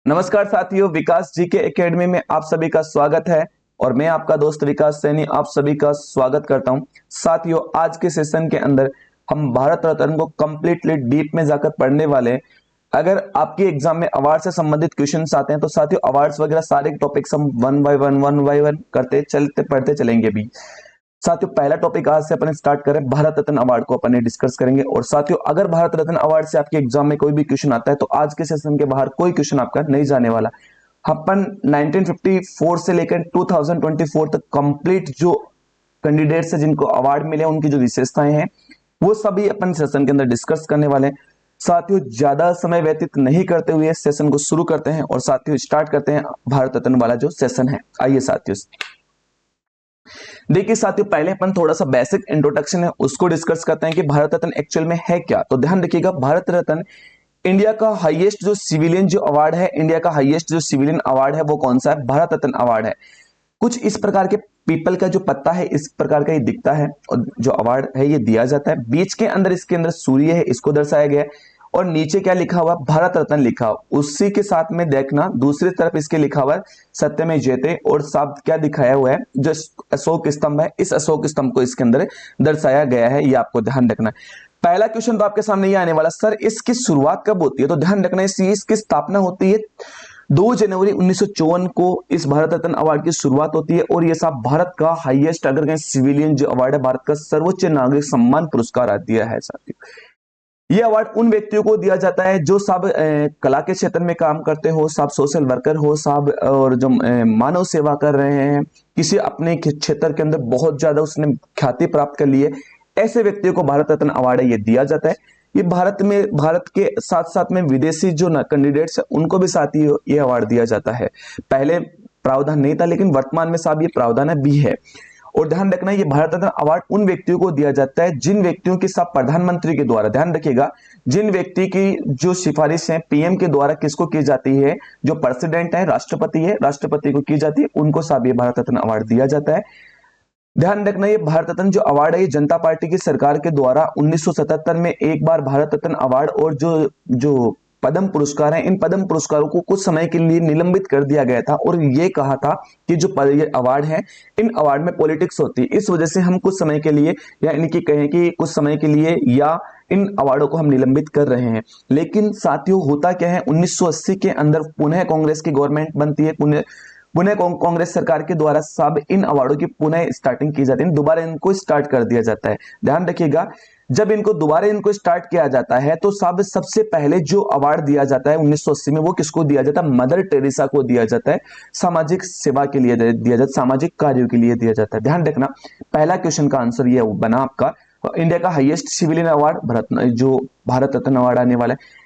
नमस्कार साथियों, विकास जी के एकेडमी में आप सभी का स्वागत है और मैं आपका दोस्त विकास सैनी आप सभी का स्वागत करता हूं। साथियों, आज के सेशन के अंदर हम भारत रत्न को कंप्लीटली डीप में जाकर पढ़ने वाले हैं। अगर आपके एग्जाम में अवार्ड से संबंधित क्वेश्चंस आते हैं तो साथियों अवार्ड्स वगैरह सारे टॉपिक्स हम वन बाय वन करते चलते पढ़ते चलेंगे भी। साथियों, पहला टॉपिक आज से अपन स्टार्ट करें, भारत रत्न अवार्ड को अपन डिस्कस करेंगे। और साथियों, अगर भारत रत्न अवार्ड से आपके एग्जाम में कोई भी क्वेश्चन आता है तो आज के सेशन के बाहर कोई क्वेश्चन आपका नहीं जाने वाला। अपन 1954 से लेकर 2024 तक कंप्लीट जो कैंडिडेट्स हैं जिनको अवार्ड मिले उनकी जो विशेषताएं हैं वो सभी अपन सेशन के अंदर डिस्कस करने वाले हैं। साथियों, ज्यादा समय व्यतीत नहीं करते हुए सेशन को शुरू करते हैं और साथियों स्टार्ट करते हैं भारत रत्न वाला जो सेशन है। आइए साथियों, देखिए साथियों, पहले अपन थोड़ा सा बेसिक इंट्रोडक्शन है उसको डिस्कस करते हैं कि भारत रत्न एक्चुअल में है क्या। तो ध्यान रखिएगा, भारत रत्न इंडिया का हाईएस्ट जो सिविलियन जो अवार्ड है, इंडिया का हाईएस्ट जो सिविलियन अवार्ड है वो कौन सा है? भारत रत्न अवार्ड है। कुछ इस प्रकार के पीपल का जो पत्ता है इस प्रकार का ये दिखता है और जो अवार्ड है ये दिया जाता है। बीच के अंदर इसके अंदर सूर्य है, इसको दर्शाया गया है और नीचे क्या लिखा हुआ? भारत रत्न लिखा हुआ। उसी के साथ में देखना दूसरी तरफ इसके लिखा हुआ है सत्यमेव जयते और साथ क्या दिखाया हुआ है? जो अशोक स्तंभ है, इस अशोक स्तंभ को इसके अंदर दर्शाया गया है। ये आपको ध्यान रखना है। पहला क्वेश्चन तो आपके सामने ये आने वाला, सर इसकी शुरुआत कब होती है? तो ध्यान रखना इसकी स्थापना होती है 2 जनवरी 1954 को इस भारत रत्न अवार्ड की शुरुआत होती है और ये साहब भारत का हाईएस्ट अगर कहें सिविलियन जो अवार्ड है, भारत का सर्वोच्च नागरिक सम्मान पुरस्कार दिया है साथियों। ये अवार्ड उन व्यक्तियों को दिया जाता है जो सब कला के क्षेत्र में काम करते हो, सब सोशल वर्कर हो, सब और जो मानव सेवा कर रहे हैं, किसी अपने क्षेत्र के अंदर बहुत ज्यादा उसने ख्याति प्राप्त कर ली है, ऐसे व्यक्तियों को भारत रत्न अवार्ड है ये दिया जाता है। ये भारत के साथ साथ में विदेशी जो कैंडिडेट्स है उनको भी साथ ही ये अवार्ड दिया जाता है। पहले प्रावधान नहीं था लेकिन वर्तमान में साहब ये प्रावधान भी है। और ध्यान रखना, ये भारत रत्न अवार्ड उन व्यक्तियों को दिया जाता है जिन व्यक्तियों के साथ प्रधानमंत्री के द्वारा, ध्यान रखिएगा, जिन व्यक्ति की जो सिफारिश है पीएम के द्वारा किसको की जाती है? जो प्रेसिडेंट है, राष्ट्रपति है, राष्ट्रपति को की जाती है, उनको साहब ये भारत रत्न अवार्ड दिया जाता है। ध्यान रखना, ये भारत रत्न जो अवार्ड है ये जनता पार्टी की सरकार के द्वारा 1977 में एक बार भारत रत्न अवार्ड और जो जो पद्म पुरस्कार हैं इन पद्म पुरस्कारों को कुछ समय के लिए निलंबित कर दिया गया था और ये कहा था कि जो ये अवार्ड है इन अवार्ड में पॉलिटिक्स होती है, इस वजह से हम कुछ समय के लिए या इनकी कहें कि कुछ समय के लिए या इन अवार्डों को हम निलंबित कर रहे हैं। लेकिन साथियों होता क्या है, 1980 के अंदर पुनः कांग्रेस की गवर्नमेंट बनती है, पुनः कांग्रेस सरकार के द्वारा सब इन अवार्डों की पुनः स्टार्टिंग की जाती है, दोबारा इनको स्टार्ट कर दिया जाता है। ध्यान रखिएगा, जब दोबारा इनको स्टार्ट किया जाता है तो सब सबसे पहले जो अवार्ड दिया जाता है 1980 में वो किसको दिया जाता है? मदर टेरेसा को दिया जाता है। सामाजिक सेवा के लिए दिया जाता है, सामाजिक कार्यों के लिए दिया जाता है। ध्यान रखना, पहला क्वेश्चन का आंसर ये बना आपका। इंडिया का हाईएस्ट सिविलियन अवार्ड जो भारत रत्न अवार्ड आने वाला है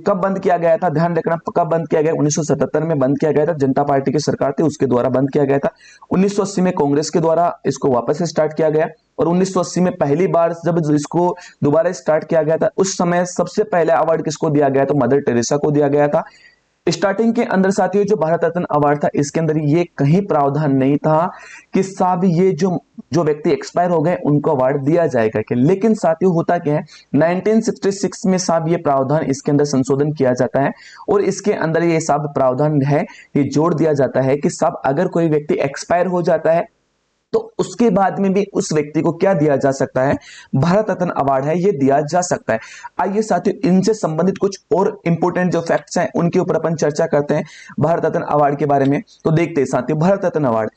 कब बंद किया गया था? ध्यान रखना, कब बंद किया गया? 1977 में बंद किया गया था, जनता पार्टी की सरकार थी उसके द्वारा बंद किया गया था। 1980 में कांग्रेस के द्वारा इसको वापस स्टार्ट किया गया और 1980 में पहली बार जब इसको दोबारा स्टार्ट किया गया था उस समय सबसे पहले अवार्ड किसको दिया गया? तो मदर टेरेसा को दिया गया था। स्टार्टिंग के अंदर साथियों जो भारत रत्न अवार्ड था इसके अंदर ये कहीं प्रावधान नहीं था कि साहब ये जो जो व्यक्ति एक्सपायर हो गए उनको अवार्ड दिया जाएगा क्या। लेकिन साथियों होता क्या है, 1966 में साहब ये प्रावधान इसके अंदर संशोधन किया जाता है और इसके अंदर ये साहब प्रावधान है, ये जोड़ दिया जाता है कि साहब अगर कोई व्यक्ति एक्सपायर हो जाता है तो उसके बाद में भी उस व्यक्ति को क्या दिया जा सकता है? भारत रत्न अवार्ड है ये दिया जा सकता है। आइए साथियों इनसे संबंधित कुछ और इंपोर्टेंट जो फैक्ट्स हैं उनके ऊपर अपन चर्चा करते हैं भारत रत्न अवार्ड के बारे में। तो देखते हैं साथियों भारत रत्न अवार्ड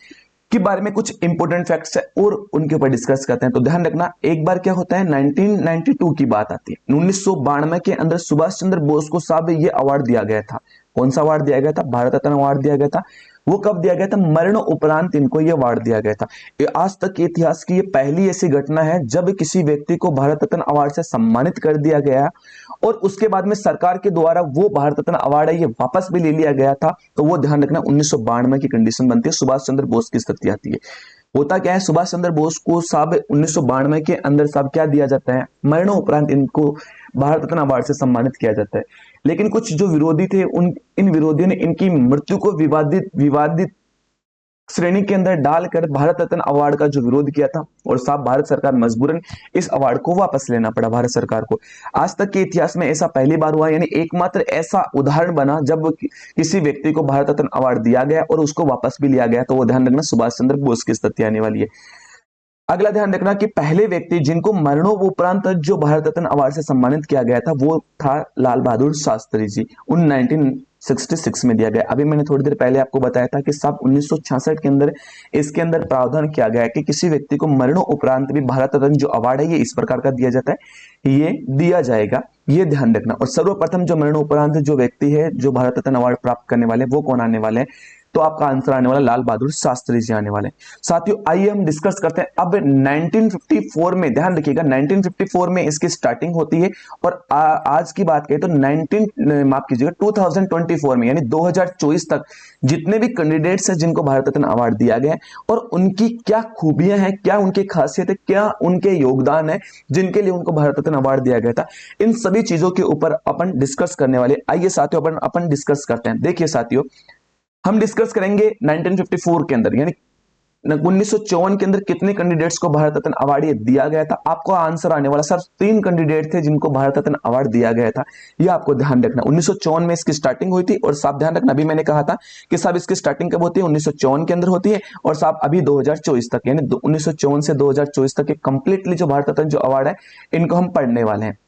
के बारे में कुछ इंपोर्टेंट फैक्ट्स है और उनके ऊपर डिस्कस करते हैं। तो ध्यान रखना, एक बार क्या होता है 1992 की बात आती है, 1992 के अंदर सुभाष चंद्र बोस को साहब ये अवार्ड दिया गया था। कौन सा अवार्ड दिया गया था? भारत रत्न अवार्ड दिया गया था। वो कब दिया गया था? मरण उपरांत इनको ये अवार्ड दिया गया था। ये आज तक के इतिहास की ये पहली ऐसी घटना है जब किसी व्यक्ति को भारत रत्न अवार्ड से सम्मानित कर दिया गया और उसके बाद में सरकार के द्वारा वो भारत रत्न अवार्ड है ये वापस भी ले लिया गया था। तो वो ध्यान रखना 1992 की कंडीशन बनती है, सुभाष चंद्र बोस की स्थिति आती है। होता क्या है, सुभाष चंद्र बोस को साहब 1992 के अंदर साहब क्या दिया जाता है? मरणोपरांत इनको भारत रत्न अवार्ड से सम्मानित किया जाता है। लेकिन कुछ जो विरोधी थे इन विरोधियों ने इनकी मृत्यु को विवादित विवादित श्रेणी के अंदर डालकर भारत रत्न अवार्ड का जो विरोध किया था और साफ भारत सरकार मजबूरन इस अवार्ड को वापस लेना पड़ा भारत सरकार को। आज तक के इतिहास में ऐसा पहली बार हुआ, यानी एकमात्र ऐसा उदाहरण बना जब किसी व्यक्ति को भारत रत्न अवार्ड दिया गया और उसको वापस भी लिया गया। तो वो ध्यान रखना सुभाष चंद्र बोस की स्थिति आने वाली है। अगला ध्यान रखना कि पहले व्यक्ति जिनको मरणोपरांत जो भारत रत्न अवार्ड से सम्मानित किया गया था वो था लाल बहादुर शास्त्री जी, उन 1966 में दिया गया। अभी मैंने थोड़ी देर पहले आपको बताया था कि साहब 1966 के अंदर इसके अंदर प्रावधान किया गया है कि किसी व्यक्ति को मरणोपरांत भी भारत रत्न जो अवार्ड है ये इस प्रकार का दिया जाता है, ये दिया जाएगा, ये ध्यान रखना। और सर्वप्रथम जो मरणोपरांत जो व्यक्ति है जो भारत रत्न अवार्ड प्राप्त करने वाले वो कौन आने वाले हैं, तो आपका आंसर आने वाला लाल बहादुर शास्त्री जी आने वाले। साथियों आइए हम डिस्कस करते हैं अब 1954 में, ध्यान रखिएगा 1954 में इसकी स्टार्टिंग होती है और आज की बात करें तो 2024 में यानी 2024 तक जितने भी कैंडिडेट्स हैं जिनको भारत रत्न अवार्ड दिया गया है और उनकी क्या खूबियां हैं, क्या उनकी खासियत है, क्या उनके योगदान है जिनके लिए उनको भारत रत्न अवार्ड दिया गया था, इन सभी चीजों के ऊपर अपन डिस्कस करने वाले। आइए साथियों अपन डिस्कस करते हैं। देखिए साथियों हम डिस्कस करेंगे 1954 के अंदर यानी 1954 के अंदर कितने कैंडिडेट्स को भारत रत्न अवार्ड ये दिया गया था। आपको आंसर आने वाला सर 3 कैंडिडेट थे जिनको भारत रत्न अवार्ड दिया गया था, ये आपको ध्यान रखना। 1954 में इसकी स्टार्टिंग हुई थी और साहब ध्यान रखना अभी मैंने कहा था कि साहब इसकी स्टार्टिंग कब होती है, 1954 के अंदर होती है और साहब अभी 2024 तक यानी 1954 से 2024 तक कंप्लीटली जो भारत रत्न जो अवार्ड है इनको हम पढ़ने वाले हैं।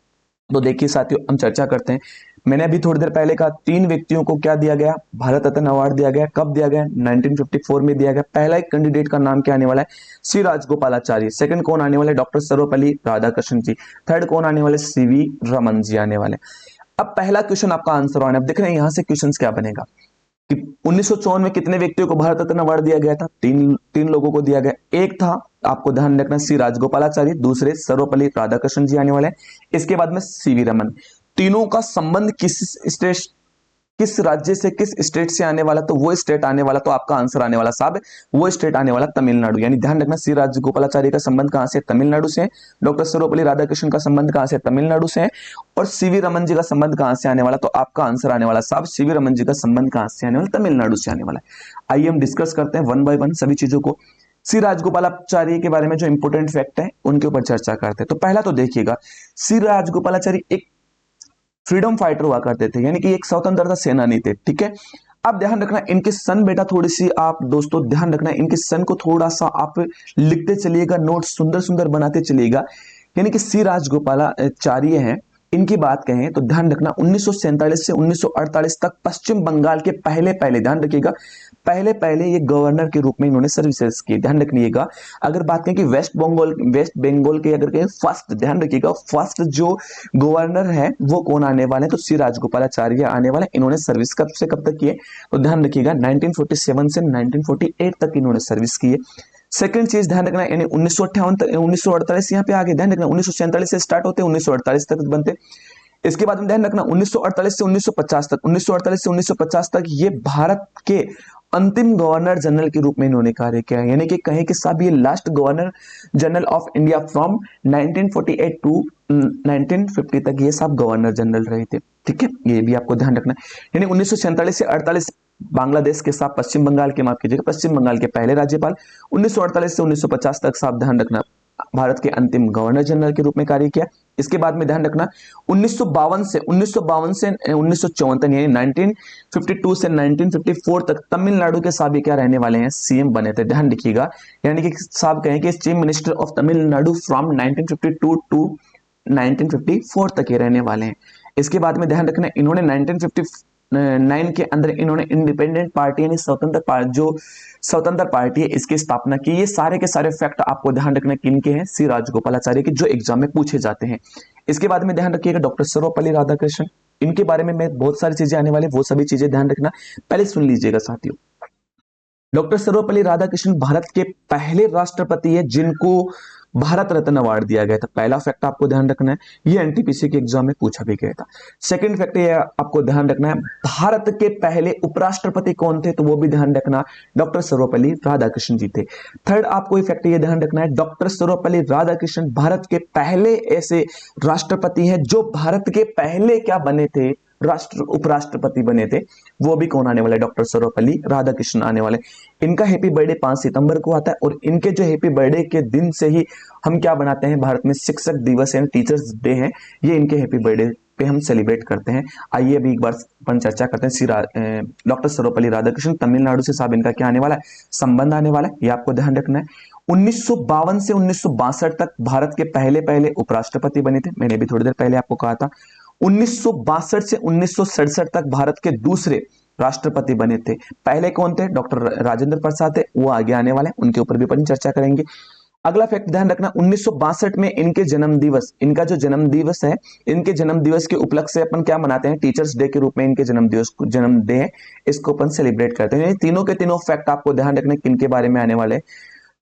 तो देखिए साथियों हम चर्चा करते हैं। मैंने अभी थोड़ी देर पहले कहा 3 व्यक्तियों को क्या दिया गया, भारत रत्न अवार्ड दिया गया। कब दिया गया, 1954 में दिया गया। पहला एक कैंडिडेट का नाम क्या आने वाला है, श्री राजगोपालाचारी। सेकंड कौन आने वाले, डॉक्टर सर्वपल्ली राधाकृष्णन जी। थर्ड कौन आने वाले, सीवी रमन जी आने वाले। अब पहला क्वेश्चन आपका आंसर आने, अब देख रहे हैं यहां से क्वेश्चन क्या बनेगा कि 1954 में कितने व्यक्तियों को भारत रत्न अवार्ड दिया गया था, तीन लोगों को दिया गया। एक था आपको ध्यान रखना श्री राजगोपालाचारी, दूसरे सर्वपल्ली राधाकृष्णन जी आने वाले, इसके बाद में सीवी रमन। तीनों का संबंध किस राज्य से, किस स्टेट से आने वाला, तो वो स्टेट आने वाला, तो आपका आंसर आने वाला साहब वो स्टेट आने वाला तमिलनाडु। यानी ध्यान रखना श्री राजगोपालाचारी का संबंध कहां से, तमिलनाडु से। डॉक्टर सर्वपल्ली राधाकृष्णन का संबंध कहां से, तमिलनाडु से। और सीवी रमन जी का संबंध कहां से आने वाला, तो आपका आंसर आने वाला साहब सीवी रमन जी का संबंध कहां से आने वाला, तमिलनाडु से आने वाला। आइए हम डिस्कस करते हैं वन बाय वन सभी चीजों को। श्री राजगोपालाचारी के बारे में जो इंपोर्टेंट फैक्ट है उनके ऊपर चर्चा करते हैं। तो पहला तो देखिएगा श्री राजगोपालाचारी एक फ्रीडम फाइटर हुआ करते थे, यानी कि एक स्वतंत्रता सेनानी थे, ठीक है। अब ध्यान रखना इनके सन बेटा थोड़ी सी आप दोस्तों ध्यान रखना इनके सन को थोड़ा सा आप लिखते चलिएगा, नोट सुंदर सुंदर बनाते चलिएगा। यानी कि श्री राजगोपालाचार्य हैं, इनकी बात कहें तो ध्यान रखना 1947 से 1948 तक पश्चिम बंगाल के पहले ध्यान रखिएगा पहले ये गवर्नर के रूप में इन्होंने सर्विसेज की। ध्यान रखिएगा अगर बात करें कि वेस्ट बंगाल के अगर कहें फर्स्ट, ध्यान रखिएगा फर्स्ट जो गवर्नर है वो कौन आने वाले हैं, तो श्री राजगोपालाचार्य आने वाले। इन्होंने सर्विस कब से कब तक की है, तो ध्यान रखिएगा 1947 से 1948 तक इन्होंने सर्विस की है। सेकंड चीज ध्यान रखना यानी 1948 यहाँ पे आगे ध्यान रखना 1947 से स्टार्ट होते 1948 तक बनते। इसके बाद में ध्यान रखना 1948 से 1950 तक 1948 से 1950 तक ये भारत के अंतिम गवर्नर जनरल के रूप में इन्होंने कार्य किया है। यानी कि कहें कि साहब ये last governor general of India from 1948 to 1950 तक ये सब गवर्नर जनरल रहे थे, ठीक है। ये भी आपको ध्यान रखना है। यानी 1947 से 48 बांग्लादेश के साथ पश्चिम बंगाल के, माफ कीजिएगा पश्चिम बंगाल के पहले राज्यपाल। 1948 से 1950 तक साहब ध्यान रखना भारत के अंतिम गवर्नर जनरल के रूप में कार्य किया। इसके बाद में ध्यान रखना 1952 से 1954 यानी 1952 से 1954 तक तमिलनाडु के साहब क्या रहने वाले हैं, सीएम बने थे। ध्यान रखिएगा यानी कि साहब कहें कि chief minister of Tamil Nadu from 1952 to 1954 तक ये रहने वाले हैं। इसके बाद में ध्यान रखना इन्होंने 1959 के अंदर इन्होंने इंडिपेंडेंट पार्टी यानी स्वतंत्र पार्टी, जो स्वतंत्र पार्टी है इसकी स्थापना की। ये सारे के सारे फैक्ट आपको ध्यान रखना किनके हैं, श्री राजगोपालाचार्य के, जो एग्जाम में पूछे जाते हैं। इसके बाद में ध्यान रखिएगा डॉक्टर सर्वपल्ली राधाकृष्णन, इनके बारे में मैं बहुत सारी चीजें आने वाली, वो सभी चीजें ध्यान रखना। पहले सुन लीजिएगा साथियों, डॉक्टर सर्वपल्ली राधाकृष्णन भारत के पहले राष्ट्रपति है जिनको भारत रत्न अवार्ड दिया गया था। पहला फैक्ट आपको ध्यान रखना है, ये एनटीपीसी के एग्जाम में पूछा भी गया था। सेकंड फैक्ट ये आपको ध्यान रखना है, भारत के पहले उपराष्ट्रपति कौन थे, तो वो भी ध्यान रखना डॉक्टर सर्वपल्ली राधाकृष्णन जी थे। थर्ड आपको फैक्ट ये ध्यान रखना है, डॉक्टर सर्वपल्ली राधाकृष्णन भारत के पहले ऐसे राष्ट्रपति हैं जो भारत के पहले क्या बने थे, राष्ट्र उपराष्ट्रपति बने थे, वो भी कौन आने वाला है, डॉक्टर सर्वपल्ली राधाकृष्णन आने वाले। इनका हैप्पी बर्थडे 5 सितंबर को आता है और इनके जो हैप्पी बर्थडे के दिन से ही हम क्या बनाते हैं, भारत में शिक्षक दिवस है, टीचर्स डे है, ये इनके हैप्पी बर्थडे पे हम सेलिब्रेट करते हैं। आइए अभी एक बार अपन चर्चा करते हैं। डॉक्टर सर्वपल्ली राधाकृष्णन, तमिलनाडु से साहब इनका क्या आने वाला है, संबंध आने वाला है, ये आपको ध्यान रखना है। 1952 से 1962 तक भारत के पहले पहले उपराष्ट्रपति बने थे, मैंने भी थोड़ी देर पहले आपको कहा था। 1962 से 1967 तक भारत के दूसरे राष्ट्रपति बने थे। पहले कौन थे, डॉक्टर राजेंद्र प्रसाद थे, वो आगे आने वाले हैं, उनके ऊपर भी अपन चर्चा करेंगे। अगला फैक्ट ध्यान रखना, 1962 में इनके जन्म दिवस, इनका जो जन्म दिवस है, इनके जन्म दिवस के उपलक्ष्य से अपन क्या मनाते हैं, टीचर्स डे के रूप में इनके जन्म दिवस को, जन्म डे है, इसको अपन सेलिब्रेट करते हैं। तीनों के तीनों फैक्ट आपको ध्यान रखना किनके बारे में आने वाले,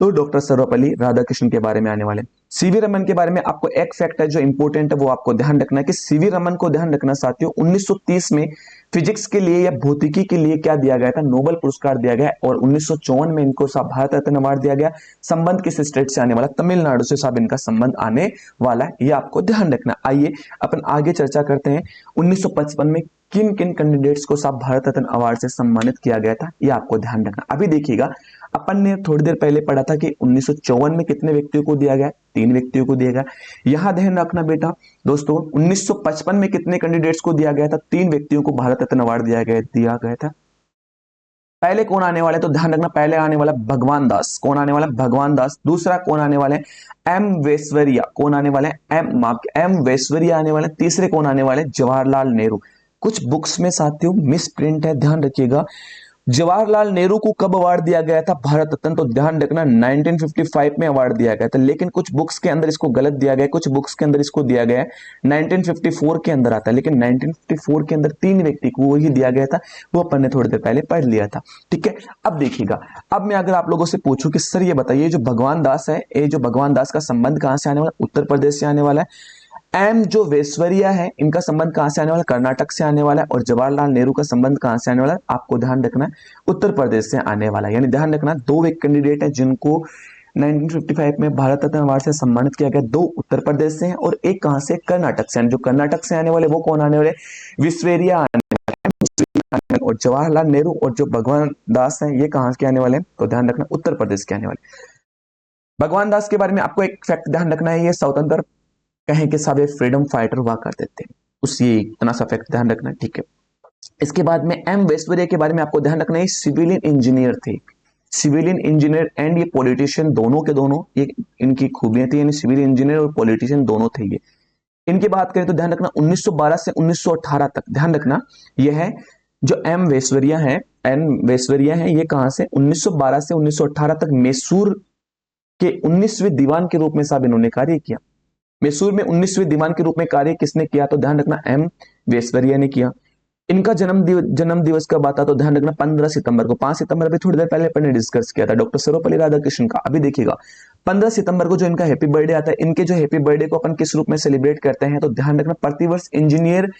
तो डॉक्टर सर्वपल्ली राधाकृष्णन के बारे में आने वाले। सीवी रमन के बारे में आपको एक फैक्ट है जो इंपॉर्टेंट है, वो आपको ध्यान रखना है कि सीवी रमन को ध्यान रखना साथियों, 1930 में फिजिक्स के लिए या भौतिकी के लिए क्या दिया गया था, नोबेल पुरस्कार दिया गया और 1954 में इनको साहब भारत रत्न अवार्ड दिया गया। संबंध किस स्टेट से आने वाला, तमिलनाडु से साहब इनका संबंध आने वाला है, ये आपको ध्यान रखना। आइए अपन आगे चर्चा करते हैं, 1955 में किन किन कैंडिडेट्स को साहब भारत रत्न अवार्ड से सम्मानित किया गया था, ये आपको ध्यान रखना। अभी देखिएगा, अपन ने थोड़ी देर पहले पढ़ा था कि 1954 में कितने व्यक्तियों को दिया गया, 3 व्यक्तियों को दिया गया। यहां ध्यान रखना बेटा दोस्तों, 1955 में कितने कैंडिडेट्स को दिया गया था, 3 व्यक्तियों को भारत रत्न अवार्ड दिया गया था। पहले कौन आने वाले, तो ध्यान रखना, पहले आने वाला भगवान दास, कौन आने वाला, भगवान दास। दूसरा कौन आने वाले, एम वेस्वरिया, कौन आने वाले, एम वेस्वरिया आने वाले। तीसरे कौन आने वाले, जवाहरलाल नेहरू। कुछ बुक्स में साथियों मिस प्रिंट है, ध्यान रखिएगा। जवाहरलाल नेहरू को कब अवार्ड दिया गया था भारत रत्न, तो ध्यान रखना 1955 में अवार्ड दिया गया था, लेकिन कुछ बुक्स के अंदर इसको गलत दिया गया, कुछ बुक्स के अंदर इसको दिया गया 1954 के अंदर आता है, लेकिन 1954 के अंदर 3 व्यक्ति को वही दिया गया था, वो अपन ने थोड़ी देर पहले पढ़ लिया था। ठीक है, अब देखिएगा, अब मैं अगर आप लोगों से पूछूं कि सर ये बताइए, जो भगवान दास है, ये जो भगवान दास का संबंध कहां से आने वाला, उत्तर प्रदेश से आने वाला है। एम जो वेस्वरिया है, इनका संबंध कहां से आने वाला है, कर्नाटक से आने वाला है। और जवाहरलाल नेहरू का संबंध कहां से आने वाला है, आपको ध्यान रखना है, उत्तर प्रदेश से आने वाला है। यानी ध्यान रखना, 2 एक कैंडिडेट है जिनको 1955 में भारत रत्न अवार्ड से सम्मानित किया गया, 2 उत्तर प्रदेश से हैं और एक कहां से, कर्नाटक से। जो कर्नाटक से आने वाले वो कौन आने वाले, विश्वेरिया आने वाले। और जवाहरलाल नेहरू और जो भगवान दास है, ये कहां के आने वाले हैं, तो ध्यान रखना उत्तर प्रदेश के आने वाले। भगवान दास के बारे में आपको एक फैक्ट ध्यान रखना है, ये स्वतंत्र कहें कि साहब फ्रीडम फाइटर हुआ करते थे, उसी इतना सा फैक्ट ध्यान रखना है। ठीक है, इसके बाद में एम वेस्वरिया के बारे में आपको ध्यान रखना है, सिविलियन इंजीनियर थे, सिविलियन इंजीनियर एंड ये पॉलिटिशियन, दोनों के दोनों ये इनकी खूबियां थी, यानी सिविल इंजीनियर और पॉलिटिशियन दोनों थे ये। इनकी बात करें तो ध्यान रखना 1912 से 1918 तक, ध्यान रखना यह है जो एम वेस्वरिया है, ये कहां से, 1912 से 1918 तक मैसूर के 19वें दीवान के रूप में साहब इन्होंने कार्य किया। मैसूर में 19वें दीवान के रूप में कार्य किसने किया, तो ध्यान रखना एम वेस्वरिया ने किया। इनका जन्म दिवस कब आता, तो ध्यान रखना 15 सितंबर को। 5 सितंबर अभी थोड़ी देर पहले अपन ने डिस्कस किया था, डॉक्टर सर्वपल्ली राधाकृष्णन का। अभी देखिएगा 15 सितंबर को जो इनका हैप्पी बर्थडे आता है, इनके जो हैप्पी बर्थडे को अपन किस रूप में सेलिब्रेट करते हैं, तो ध्यान रखना प्रतिवर्ष इंजीनियर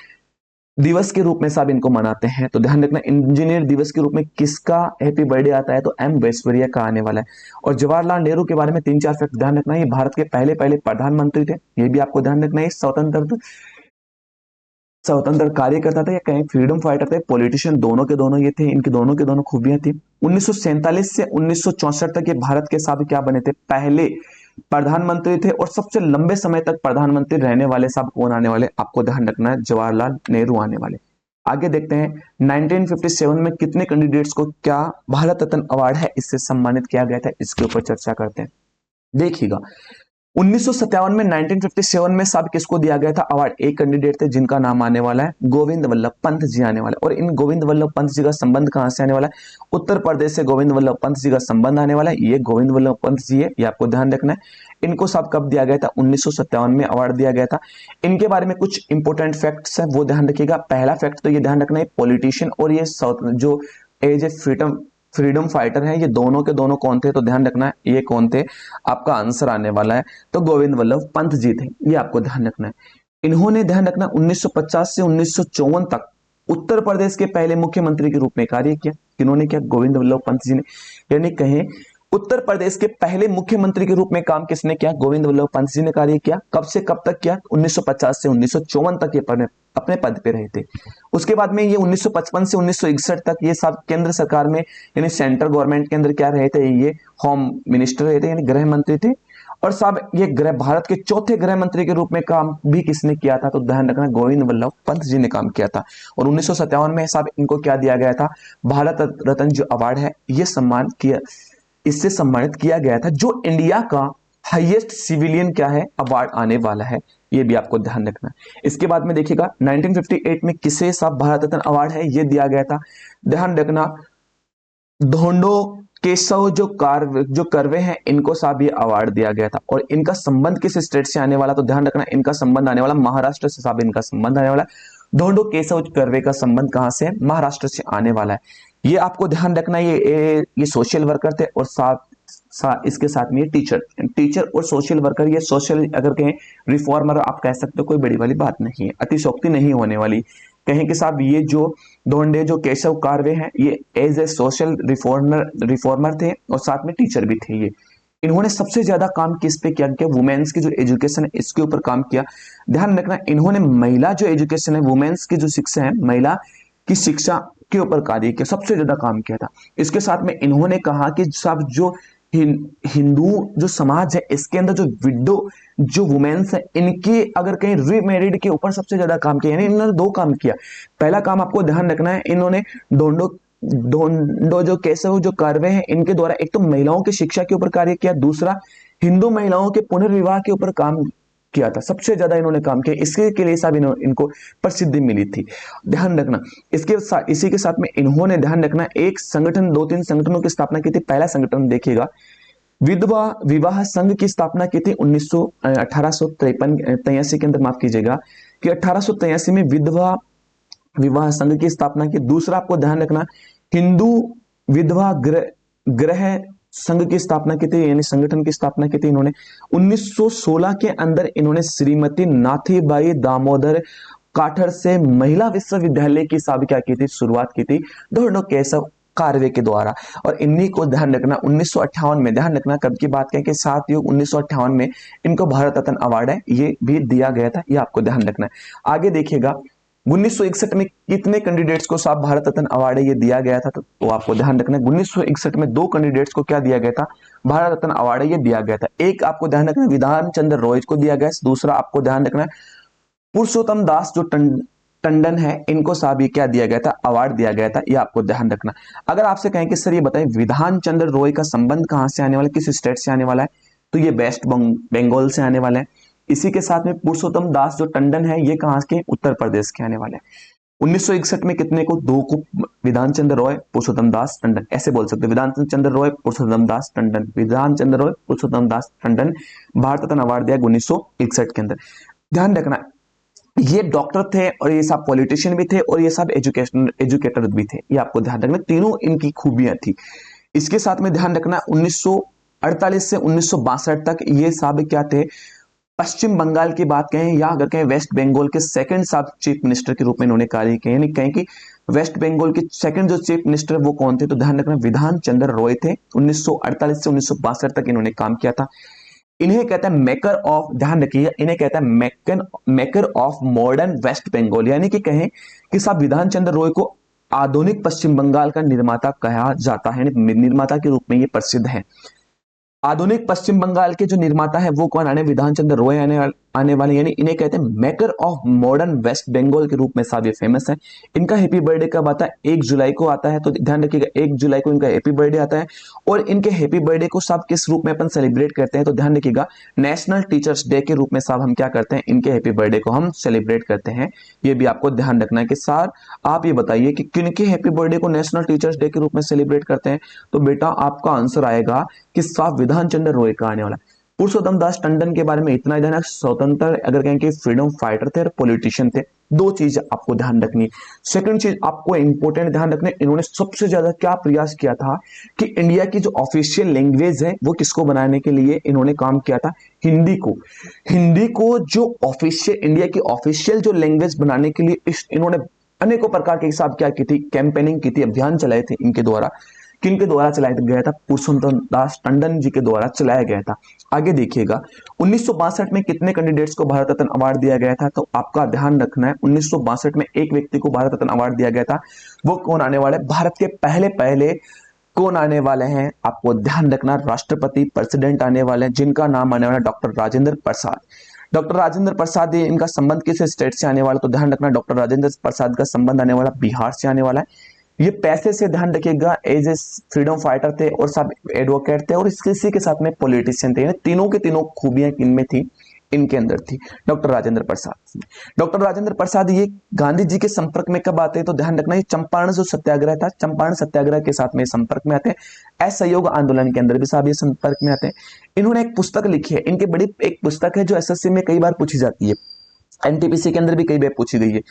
दिवस के रूप में साहब इनको मनाते हैं। तो ध्यान रखना इंजीनियर दिवस के रूप में किसका हैप्पी बर्थडे आता है, तो एम वेस्वरिया का आने वाला है। और जवाहरलाल नेहरू के बारे में 3-4 फैक्ट ध्यान रखना, ये भारत के पहले प्रधानमंत्री थे, ये भी आपको ध्यान रखना है। स्वतंत्र कार्य करता था या कहीं फ्रीडम फाइटर थे, पॉलिटिशियन, दोनों के दोनों ये थे, इनकी दोनों के दोनों खूबियां थी। 1947 से 1964 तक ये भारत के साहब क्या बने थे, पहले प्रधानमंत्री थे और सबसे लंबे समय तक प्रधानमंत्री रहने वाले साहब कौन आने वाले, आपको ध्यान रखना है, जवाहरलाल नेहरू आने वाले। आगे देखते हैं 1957 में कितने कैंडिडेट्स को क्या भारत रत्न अवार्ड है इससे सम्मानित किया गया था, इसके ऊपर चर्चा करते हैं। देखिएगा 1957 में 1957 में साहब किसको दिया गया था अवार्ड, एक कैंडिडेट थे जिनका नाम आने वाला है गोविंद वल्लभ पंत जी आने वाला। और इन गोविंद वल्लभ पंत जी का संबंध कहां से आने वाला है, उत्तर प्रदेश से गोविंद वल्लभ पंत जी का संबंध आने वाला है। ये गोविंद वल्लभ पंत जी है, ये आपको ध्यान रखना है। इनको साहब कब दिया गया था, 1957 में अवार्ड दिया गया था। इनके बारे में कुछ इंपोर्टेंट फैक्ट्स है वो ध्यान रखिएगा। पहला फैक्ट तो ये ध्यान रखना है, पॉलिटिशियन और ये जो एज ए फ्रीडम फाइटर हैं, ये दोनों के दोनों कौन थे, तो ध्यान रखना है ये कौन थे, आपका आंसर आने वाला है तो गोविंद वल्लभ पंत जी थे, ये आपको ध्यान रखना है। इन्होंने ध्यान रखना 1950 से 1954 तक उत्तर प्रदेश के पहले मुख्यमंत्री के रूप में कार्य किया। किन्होंने किया, गोविंद वल्लभ पंत जी ने। यानी कहें उत्तर प्रदेश के पहले मुख्यमंत्री के रूप में काम किसने किया? गोविंद वल्लभ पंत जी ने कार्य किया। कब से कब तक किया? 1950 से 1954 तक ये अपने पद पे रहे थे। उसके बाद में ये 1955 से 1961 तक ये सब केंद्र सरकार में यानी सेंट्रल गवर्नमेंट के अंदर क्या रहे थे? ये होम मिनिस्टर रहे थे यानी गृह मंत्री थे। और साहब ये भारत के चौथे गृह मंत्री के रूप में काम भी किसने किया था? तो ध्यान रखना, गोविंद वल्लभ पंत जी ने काम किया था। और 1957 में साहब इनको क्या दिया गया था? भारत रत्न जो अवार्ड है ये सम्मान किया, इससे सम्मानित किया गया था, जो इंडिया का हाईएस्ट सिविलियन क्या है अवार्ड आने वाला है, ये भी आपको ध्यान रखना। इसके बाद में देखिएगा 1958 में किसे साहब भारत रत्न अवार्ड है ये दिया गया था? ध्यान रखना, धोंडो केशव जो कर्वे हैं इनको साहब ये अवार्ड दिया गया था। और इनका संबंध किस स्टेट से आने वाला? तो ध्यान रखना, इनका संबंध आने वाला महाराष्ट्र से साहब, इनका संबंध आने वाला धोंडो केशव कर्वे का संबंध कहां से है? महाराष्ट्र से आने वाला है। ये आपको ध्यान रखना, ये सोशल वर्कर थे और इसके साथ में टीचर और सोशल वर्कर, ये सोशल अगर कहें रिफॉर्मर आप कह सकते हो, कोई बड़ी वाली बात नहीं है, अतिशोक्ति नहीं होने वाली। कहें कि साहब ये जो धोंडे जो केशव कार्वे हैं ये एज ए सोशल रिफॉर्मर थे और साथ में टीचर भी थे। ये इन्होंने सबसे ज्यादा काम किस पे किया? वुमेन्स की जो एजुकेशन है इसके ऊपर काम किया। ध्यान रखना, इन्होंने महिला जो एजुकेशन है, वुमेन्स की जो शिक्षा है, महिला की शिक्षा के ऊपर कार्य किया, सबसे ज्यादा काम किया था। इसके साथ में इन्होंने कहा कि सब जो हिंदू जो समाज है इसके अंदर जो विडो जो वुमेन्स है इनके अगर कहीं रीमैरिड के ऊपर सबसे ज्यादा काम किया, यानी इन्होंने दो काम किया। पहला काम आपको ध्यान रखना है, इन्होंने ढोंडो जो केशव जो कार्वे हैं इनके द्वारा एक तो महिलाओं की शिक्षा के ऊपर कार्य किया, दूसरा हिंदू महिलाओं के पुनर्विवाह के ऊपर काम किया था, सबसे ज्यादा इन्होंने काम किया। इसके के लिए साहब इनको प्रसिद्धि मिली थी। ध्यान रखना, इसी के साथ में इन्होंने ध्यान रखना एक संगठन, 2-3 संगठनों की स्थापना की थी। पहला संगठन देखिएगा, विधवा विवाह संघ की स्थापना की थी 1883 के अंदर, माफ कीजिएगा कि 1883 में विधवा विवाह संघ की स्थापना की। दूसरा आपको ध्यान रखना, हिंदू विधवा ग्रह संघ की स्थापना की थी, यानी संगठन की स्थापना की थी इन्होंने। 1916 के अंदर इन्होंने श्रीमती नाथीबाई दामोदर काठर से महिला विश्वविद्यालय की क्या की थी? शुरुआत की थी धोंडो केशव कार्वे के द्वारा। और इन्हीं को ध्यान रखना 1958 में, ध्यान रखना कब की बात करें कि 7 योग 1958 में इनको भारत रत्न अवार्ड है ये भी दिया गया था, ये आपको ध्यान रखना है। आगे देखिएगा 1961 में कितने कैंडिडेट्स को साहब भारत रत्न अवार्ड है ये दिया गया था? तो आपको ध्यान रखना है 1961 में 2 कैंडिडेट्स को क्या दिया गया था? भारत रत्न अवार्ड है ये दिया गया था। एक आपको ध्यान रखना विधान चंद्र रॉय को दिया गया, दूसरा आपको ध्यान रखना पुरुषोत्तम दास जो टंडन है इनको साहब ये क्या दिया गया था? अवार्ड दिया गया था, ये आपको ध्यान रखना। अगर आपसे कहें कि सर ये बताएं विधान चंद्र रॉय का संबंध कहां से आने वाला है, किस स्टेट से आने वाला है? तो ये वेस्ट बंगाल से आने वाला है। इसी के साथ में पुरुषोत्तम दास जो टंडन है ये कहां के? उत्तर प्रदेश के आने वाले हैं। 1961 में कितने को? 2 को, विधान चंद्र रॉय पुरुषोत्तम दास टंडन, ऐसे बोल सकते विधान चंद्र रॉय पुरुषोत्तम दास टंडन, विधान चंद्र रॉय पुरुषोत्तम दास टंडन भारत रत्न अवार्ड दिया 1961 के अंदर। ध्यान रखना ये डॉक्टर थे और ये सब पॉलिटिशियन भी थे और ये सब एजुकेटर भी थे, ये आपको ध्यान रखना, तीनों इनकी खूबियां थी। इसके साथ में ध्यान रखना 1948 से 1962 तक ये सब क्या थे? पश्चिम बंगाल की बात कहें या अगर कहें वेस्ट बंगाल के सेकंड सब चीफ मिनिस्टर के रूप में इन्होंने कार्य किया, यानी कहें कि वेस्ट बंगाल के सेकंड जो चीफ मिनिस्टर वो कौन थे? तो ध्यान रखना विधान चंद्र रॉय थे। 1948 से 1962 तक इन्होंने काम किया था। इन्हें कहता है मेकर ऑफ, ध्यान रखिए इन्हें कहता है maker of modern West Bengal, यानी कि कहें कि साहब विधान चंद्र रॉय को आधुनिक पश्चिम बंगाल का निर्माता कहा जाता है, निर्माता के रूप में ये प्रसिद्ध है। आधुनिक पश्चिम बंगाल के जो निर्माता है वो कौन? विधान चंद्र रॉय आने वाले, यानी इन्हें कहते हैं maker of modern West Bengal के रूप में साहब ये फेमस है। इनका हैप्पी बर्थडे कब आता है? 1 जुलाई को आता है, तो ध्यान रखिएगा 1 जुलाई को इनका हैप्पी बर्थडे आता है। और इनके हैप्पी बर्थडे को साहब किस रूप में अपन सेलिब्रेट करते हैं? तो ध्यान रखिएगा नेशनल टीचर्स डे के रूप में साहब हम क्या करते हैं? इनके हैप्पी बर्थडे को हम सेलिब्रेट करते हैं। ये भी आपको ध्यान रखना है कि सर आप ये बताइए कि किनके हैप्पी बर्थडे को नेशनल टीचर्स डे के रूप में सेलिब्रेट करते हैं? तो बेटा आपका आंसर आएगा कि साहब विधान चंद्र रॉय का आने वाला। पुरुषोत्तम दास टंडन के बारे में इतना ही ध्यान, स्वतंत्र अगर कहें कि फ्रीडम फाइटर थे और पॉलिटिशियन थे। 2 चीज आपको ध्यान रखनी। सेकंड चीज आपको इंपॉर्टेंट ध्यान रखने, इन्होंने सबसे ज्यादा क्या प्रयास किया था कि इंडिया की जो ऑफिशियल लैंग्वेज है वो किसको बनाने के लिए इन्होंने काम किया था? हिंदी को। हिंदी को जो ऑफिशियल इंडिया की ऑफिशियल जो लैंग्वेज बनाने के लिए इन्होंने अनेकों प्रकार के हिसाब क्या की थी? कैंपेनिंग की थी, अभियान चलाए थे इनके द्वारा किनके द्वारा चलाया गया था? पुरुषोत्तम दास टंडन जी के द्वारा चलाया गया था। आगे देखिएगा 1962 में कितने कैंडिडेट्स को भारत रत्न अवार्ड दिया गया था? तो आपका ध्यान रखना है 1962 में एक व्यक्ति को भारत रत्न अवार्ड दिया गया था। वो कौन आने वाले? भारत के पहले पहले कौन आने वाले हैं? आपको ध्यान रखना, राष्ट्रपति प्रेसिडेंट आने वाले हैं, जिनका नाम आने वाला है डॉक्टर राजेंद्र प्रसाद। डॉक्टर राजेंद्र प्रसाद, ये इनका संबंध किस स्टेट से आने वाला? तो ध्यान रखना डॉक्टर राजेंद्र प्रसाद का संबंध आने वाला बिहार से आने वाला है। ये पैसे से ध्यान रखिएगा, एज ए फ्रीडम फाइटर थे और सब एडवोकेट थे और इसी के साथ में पॉलिटिशियन थे। तीनों के तीनों खूबियां इनमें थी, इनके अंदर थी डॉक्टर राजेंद्र प्रसाद। डॉक्टर राजेंद्र प्रसाद ये गांधी जी के संपर्क में कब आते हैं? तो ध्यान रखना ये चंपारण जो सत्याग्रह था, चंपारण सत्याग्रह के साथ में संपर्क में आते हैं। असहयोग आंदोलन के अंदर भी साहब ये संपर्क में आते हैं। इन्होंने एक पुस्तक लिखी है, इनकी बड़ी एक पुस्तक है जो एसएससी में कई बार पूछी जाती है, एनटीपीसी के अंदर भी कई बार पूछी गई है।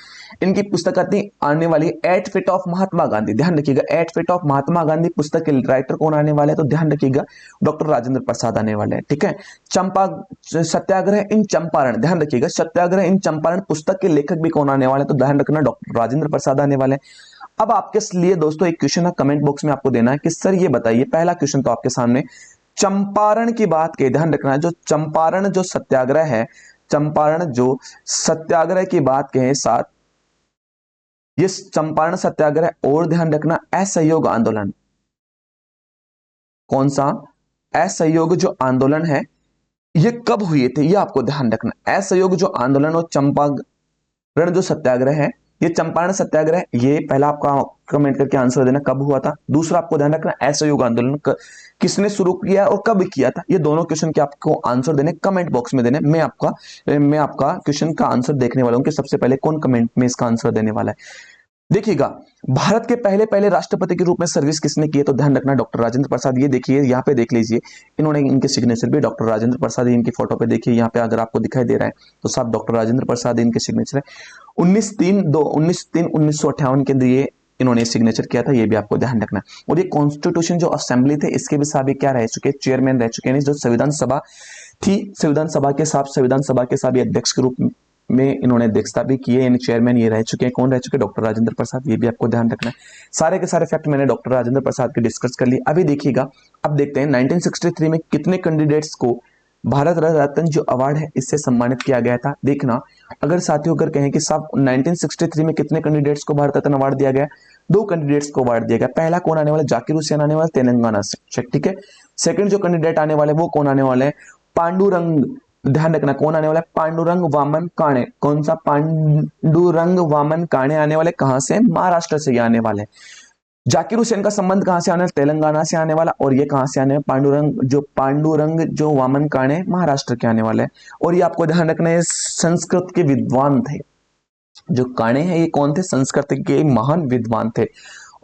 इनकी पुस्तक आने वाली 8 फीट ऑफ महात्मा गांधी। ध्यान रखिएगा 8 फीट ऑफ महात्मा गांधी पुस्तक के राइटर कौन आने वाले हैं? तो ध्यान रखिएगा डॉक्टर राजेंद्र प्रसाद आने वाले हैं। ठीक है, चंपा सत्याग्रह इन चंपारण, ध्यान रखिएगा सत्याग्रह इन चंपारण पुस्तक के लेखक भी कौन आने वाले हैं? तो ध्यान रखना डॉक्टर राजेंद्र प्रसाद आने वाले हैं। अब आपके लिए दोस्तों एक क्वेश्चन है, कमेंट बॉक्स में आपको देना है कि सर ये बताइए, पहला क्वेश्चन तो आपके सामने, चंपारण की बात के, ध्यान रखना जो चंपारण जो सत्याग्रह है, चंपारण जो सत्याग्रह की बात कहें साथ, ये चंपारण सत्याग्रह और ध्यान रखना असहयोग आंदोलन, कौन सा? असहयोग जो आंदोलन है ये कब हुए थे? ये आपको ध्यान रखना। असहयोग जो आंदोलन और चंपारण जो सत्याग्रह है, ये चंपारण सत्याग्रह, ये पहला आपका कमेंट करके आंसर देना कब हुआ था। दूसरा आपको ध्यान रखना असहयोग आंदोलन किसने शुरू किया और कब किया था। ये दोनों क्वेश्चन के आपको आंसर देने कमेंट बॉक्स में देने। मैं आपका क्वेश्चन का आंसर देखने वाला हूं कि सबसे पहले कौन कमेंट में इसका आंसर देने वाला है। देखिएगा भारत के पहले पहले राष्ट्रपति के रूप में सर्विस किसने की है? तो ध्यान रखना डॉक्टर राजेंद्र प्रसाद। ये देखिए यहाँ पे देख लीजिए, इन्होंने इनके सिग्नेचर भी डॉक्टर राजेंद्र प्रसाद, इनकी फोटो पे देखिए यहाँ पे अगर आपको दिखाई दे रहा है तो साहब डॉक्टर राजेंद्र प्रसाद इनके सिग्नेचर है। 19/3/1958 के अंदर ये इन्होंने सिग्नेचर किया था, ये भी आपको ध्यान रखना। और ये कॉन्स्टिट्यूशन जो असेंबली थे इसके भी साहब क्या रह चुके, चेयरमैन रह चुके हैं। जो संविधान सभा थी, संविधान सभा के साहब अध्यक्ष के रूप में इन्होंने अध्यक्षता भी की है, यानी चेयरमैन ये रह चुके हैं। कौन रह चुके? डॉक्टर राजेंद्र प्रसाद। ये भी आपको ध्यान रखना है। सारे के सारे फैक्ट मैंने डॉक्टर राजेंद्र प्रसाद के डिस्कस कर लिए। अभी देखिएगा, अब देखते हैं 1963 में कितने कैंडिडेट्स को भारत रत्न जो अवार्ड है इससे सम्मानित किया गया था। देखना, अगर साथियों अगर कहें कि साहब 1963 में कितने कैंडिडेट्स को भारत रत्न अवार्ड दिया गया? 2 कैंडिडेट्स को अवार्ड दिया गया। पहला कौन आने वाला? जाकिर हुसैन आने वाला, तेलंगाना से। ठीक है, सेकंड जो कैंडिडेट आने वाले वो कौन आने वाले हैं? पांडुरंग, ध्यान रखना कौन आने वाला है? पांडुरंग वामन काणे। कौन सा? पांडुरंग वामन काणे आने वाले, कहां से? महाराष्ट्र से ये आने वाले। जाकिर हुसैन का संबंध कहां से आने वाला? तेलंगाना से आने वाला। और ये कहां से आने वाला? पांडुरंग जो वामन काणे महाराष्ट्र के आने वाले हैं। और ये आपको ध्यान रखना है संस्कृत के विद्वान थे। जो काणे हैं ये कौन थे? संस्कृत के महान विद्वान थे।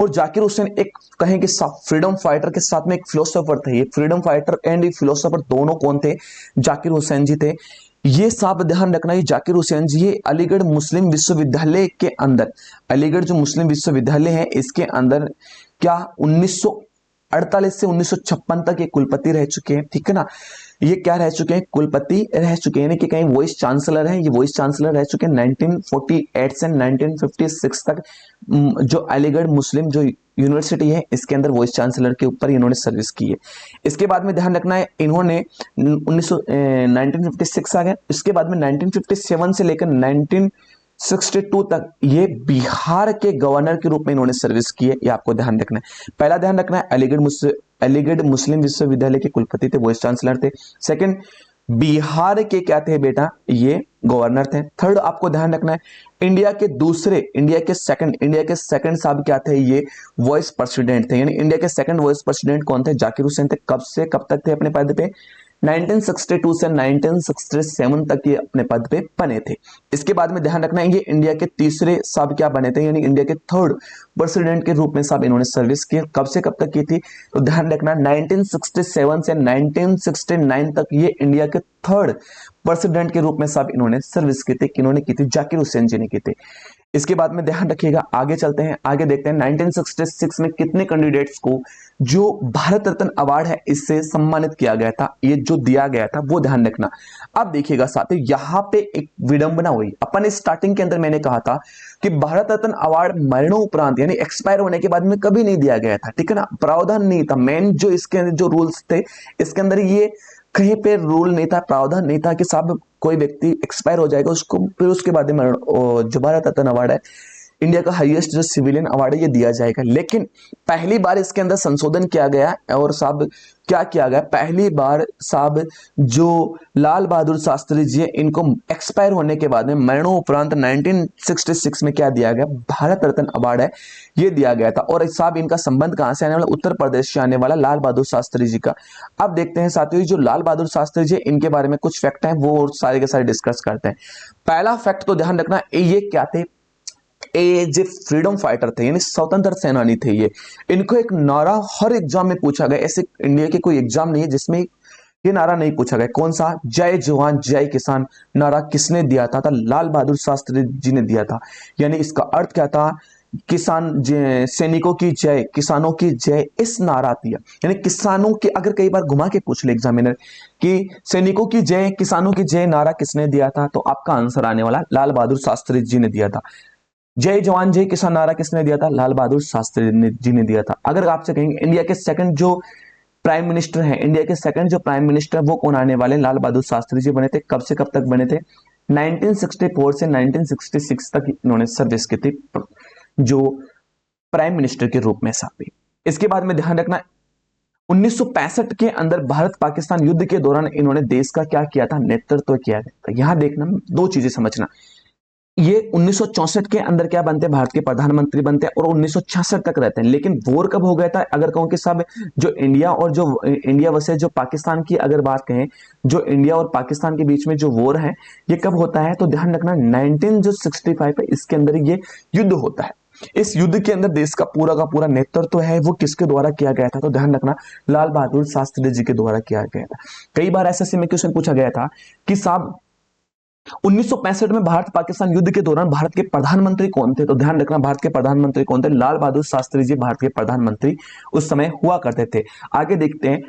और जाकिर हुसैन एक कहें कि फ्रीडम फाइटर के साथ में एक फिलोसोफर थे। ये फ्रीडम फाइटर एंड फिलोसोफर दोनों कौन थे? जाकिर हुसैन जी थे। ये साहब ध्यान रखना, ये जाकिर हुसैन जी ये अलीगढ़ मुस्लिम विश्वविद्यालय के अंदर, अलीगढ़ जो मुस्लिम विश्वविद्यालय है इसके अंदर क्या 1948 से 1956 तक ये कुलपति रह चुके हैं। ठीक है ना, ये क्या रह चुके हैं? कुलपति रह चुके हैं, यानी कि कहीं वाइस चांसलर हैं। ये वाइस चांसलर रह चुके हैं 1948 से 1956 तक। जो अलीगढ़ मुस्लिम जो यूनिवर्सिटी है इसके अंदर वाइस चांसलर के ऊपर इन्होंने सर्विस की है। इसके बाद में ध्यान रखना है इन्होंने 1956 आ गया। इसके बाद में 1957 से लेकर 1962 तक ये बिहार के गवर्नर के रूप में इन्होंने सर्विस की है। ये आपको ध्यान रखना है। पहला ध्यान रखना है अलीगढ़ मुस्लिम विश्वविद्यालय के कुलपति थे, वाइस चांसलर थे। सेकंड, बिहार के क्या थे बेटा? ये गवर्नर थे। थर्ड आपको ध्यान रखना है इंडिया के सेकंड साहब क्या थे? ये वाइस प्रेसिडेंट थे। यानी इंडिया के सेकंड वाइस प्रेसिडेंट कौन थे? जाकिर हुसैन थे। कब से कब तक थे अपने पद पे? 1962 से 1967 तक ये अपने पद पे बने थे। इसके बाद में ध्यान रखना है ये इंडिया के तीसरे साहब क्या बने थे? यानी इंडिया के थर्ड प्रेसिडेंट के रूप में साहब इन्होंने सर्विस की। कब से कब तक की थी? तो ध्यान रखना 1967 से 1969 तक ये इंडिया के थर्ड प्रेसिडेंट के रूप में साहब इन्होंने सर्विस की थी। किन्होंने की थी? जाकिर हुसैन जी ने की थी। इसके बाद में ध्यान रखिएगा, आगे चलते हैं, आगे देखते हैं 1966 में कितने कैंडिडेट्स को जो भारत रत्न अवार्ड है इससे सम्मानित किया गया था, ये जो दिया गया था वो ध्यान रखना। अब देखिएगा साथियों, यहां पे एक विडंबना हुई। अपन स्टार्टिंग के अंदर मैंने कहा था कि भारत रत्न अवार्ड मरणोपरांत यानी एक्सपायर होने के बाद में कभी नहीं दिया गया था, ठीक है ना, प्रावधान नहीं था। मेन जो इसके अंदर जो रूल्स थे इसके अंदर ये कहीं पे रूल नहीं था, प्रावधान नहीं था कि साहब कोई व्यक्ति एक्सपायर हो जाएगा उसको फिर उसके बाद में जो भारत रत्न अवार्ड है, इंडिया का हाईएस्ट जो सिविलियन अवार्ड है, ये दिया जाएगा। लेकिन पहली बार इसके अंदर संशोधन किया गया और साहब क्या किया गया, पहली बार साहब जो लाल बहादुर शास्त्री जी इनको एक्सपायर होने के बाद में मरणोपरांत 1966 में क्या दिया गया, भारत रत्न अवार्ड है ये दिया गया था। और साहब इनका संबंध कहां से आने वाला, उत्तर प्रदेश से आने वाला लाल बहादुर शास्त्री जी का। अब देखते हैं साथियों, जो लाल बहादुर शास्त्री जी इनके बारे में कुछ फैक्ट हैं वो सारे के सारे डिस्कस करते हैं। पहला फैक्ट तो ध्यान रखना, ये क्या थे, ये जो फ्रीडम फाइटर थे यानी स्वतंत्र सेनानी थे। ये इनको एक नारा हर एग्जाम में पूछा गया, ऐसे इंडिया के कोई एग्जाम नहीं है जिसमें ये नारा नहीं पूछा गया। कौन सा, जय जवान जय किसान नारा किसने दिया था, लाल बहादुर शास्त्री जी ने दिया था। यानी इसका अर्थ क्या था, किसान सैनिकों की जय, किसानों की जय, इस नारा दिया। यानी किसानों की, अगर कई बार घुमा के पूछ ले एग्जामिनर कि सैनिकों की जय किसानों की जय नारा किसने दिया था, तो आपका आंसर आने वाला लाल बहादुर शास्त्री जी ने दिया था। जय जवान जय किसान नारा किसने दिया था, लाल बहादुर शास्त्री जी ने दिया था। अगर आपसे कहेंगे इंडिया के सेकंड जो प्राइम मिनिस्टर हैं, इंडिया के सेकंड जो प्राइम मिनिस्टर वो कौन आने वाले, लाल बहादुर शास्त्री जी बने थे। कब से कब तक बने थे, 1964 से 1966 तक इन्होंने सर्विस की थी जो प्राइम मिनिस्टर के रूप में साहब। इसके बाद में ध्यान रखना 1965 के अंदर भारत पाकिस्तान युद्ध के दौरान इन्होंने देश का क्या किया था, नेतृत्व किया गया था। यहां देखना दो चीजें समझना, ये 1964 के अंदर क्या बनते हैं, भारत के प्रधानमंत्री बनते हैं और 1966 तक रहते हैं। लेकिन वॉर कब हो गया था, अगर कहूं कि सब जो इंडिया और जो इंडिया वर्सेस जो पाकिस्तान की अगर बात कहें, जो इंडिया और पाकिस्तान के बीच में जो वॉर है ये कब होता है, तो ध्यान रखना 1965 है, इसके अंदर ये युद्ध होता है। इस युद्ध के अंदर देश का पूरा नेतृत्व है वो किसके द्वारा किया गया था, तो ध्यान रखना लाल बहादुर शास्त्री जी के द्वारा किया गया था। कई बार एसएससी में क्वेश्चन पूछा गया था कि साहब 1965 में भारत पाकिस्तान युद्ध के दौरान भारत के प्रधानमंत्री कौन थे, तो ध्यान रखना भारत के प्रधानमंत्री कौन थे, लाल बहादुर शास्त्री जी भारत के प्रधानमंत्री उस समय हुआ करते थे। आगे देखते हैं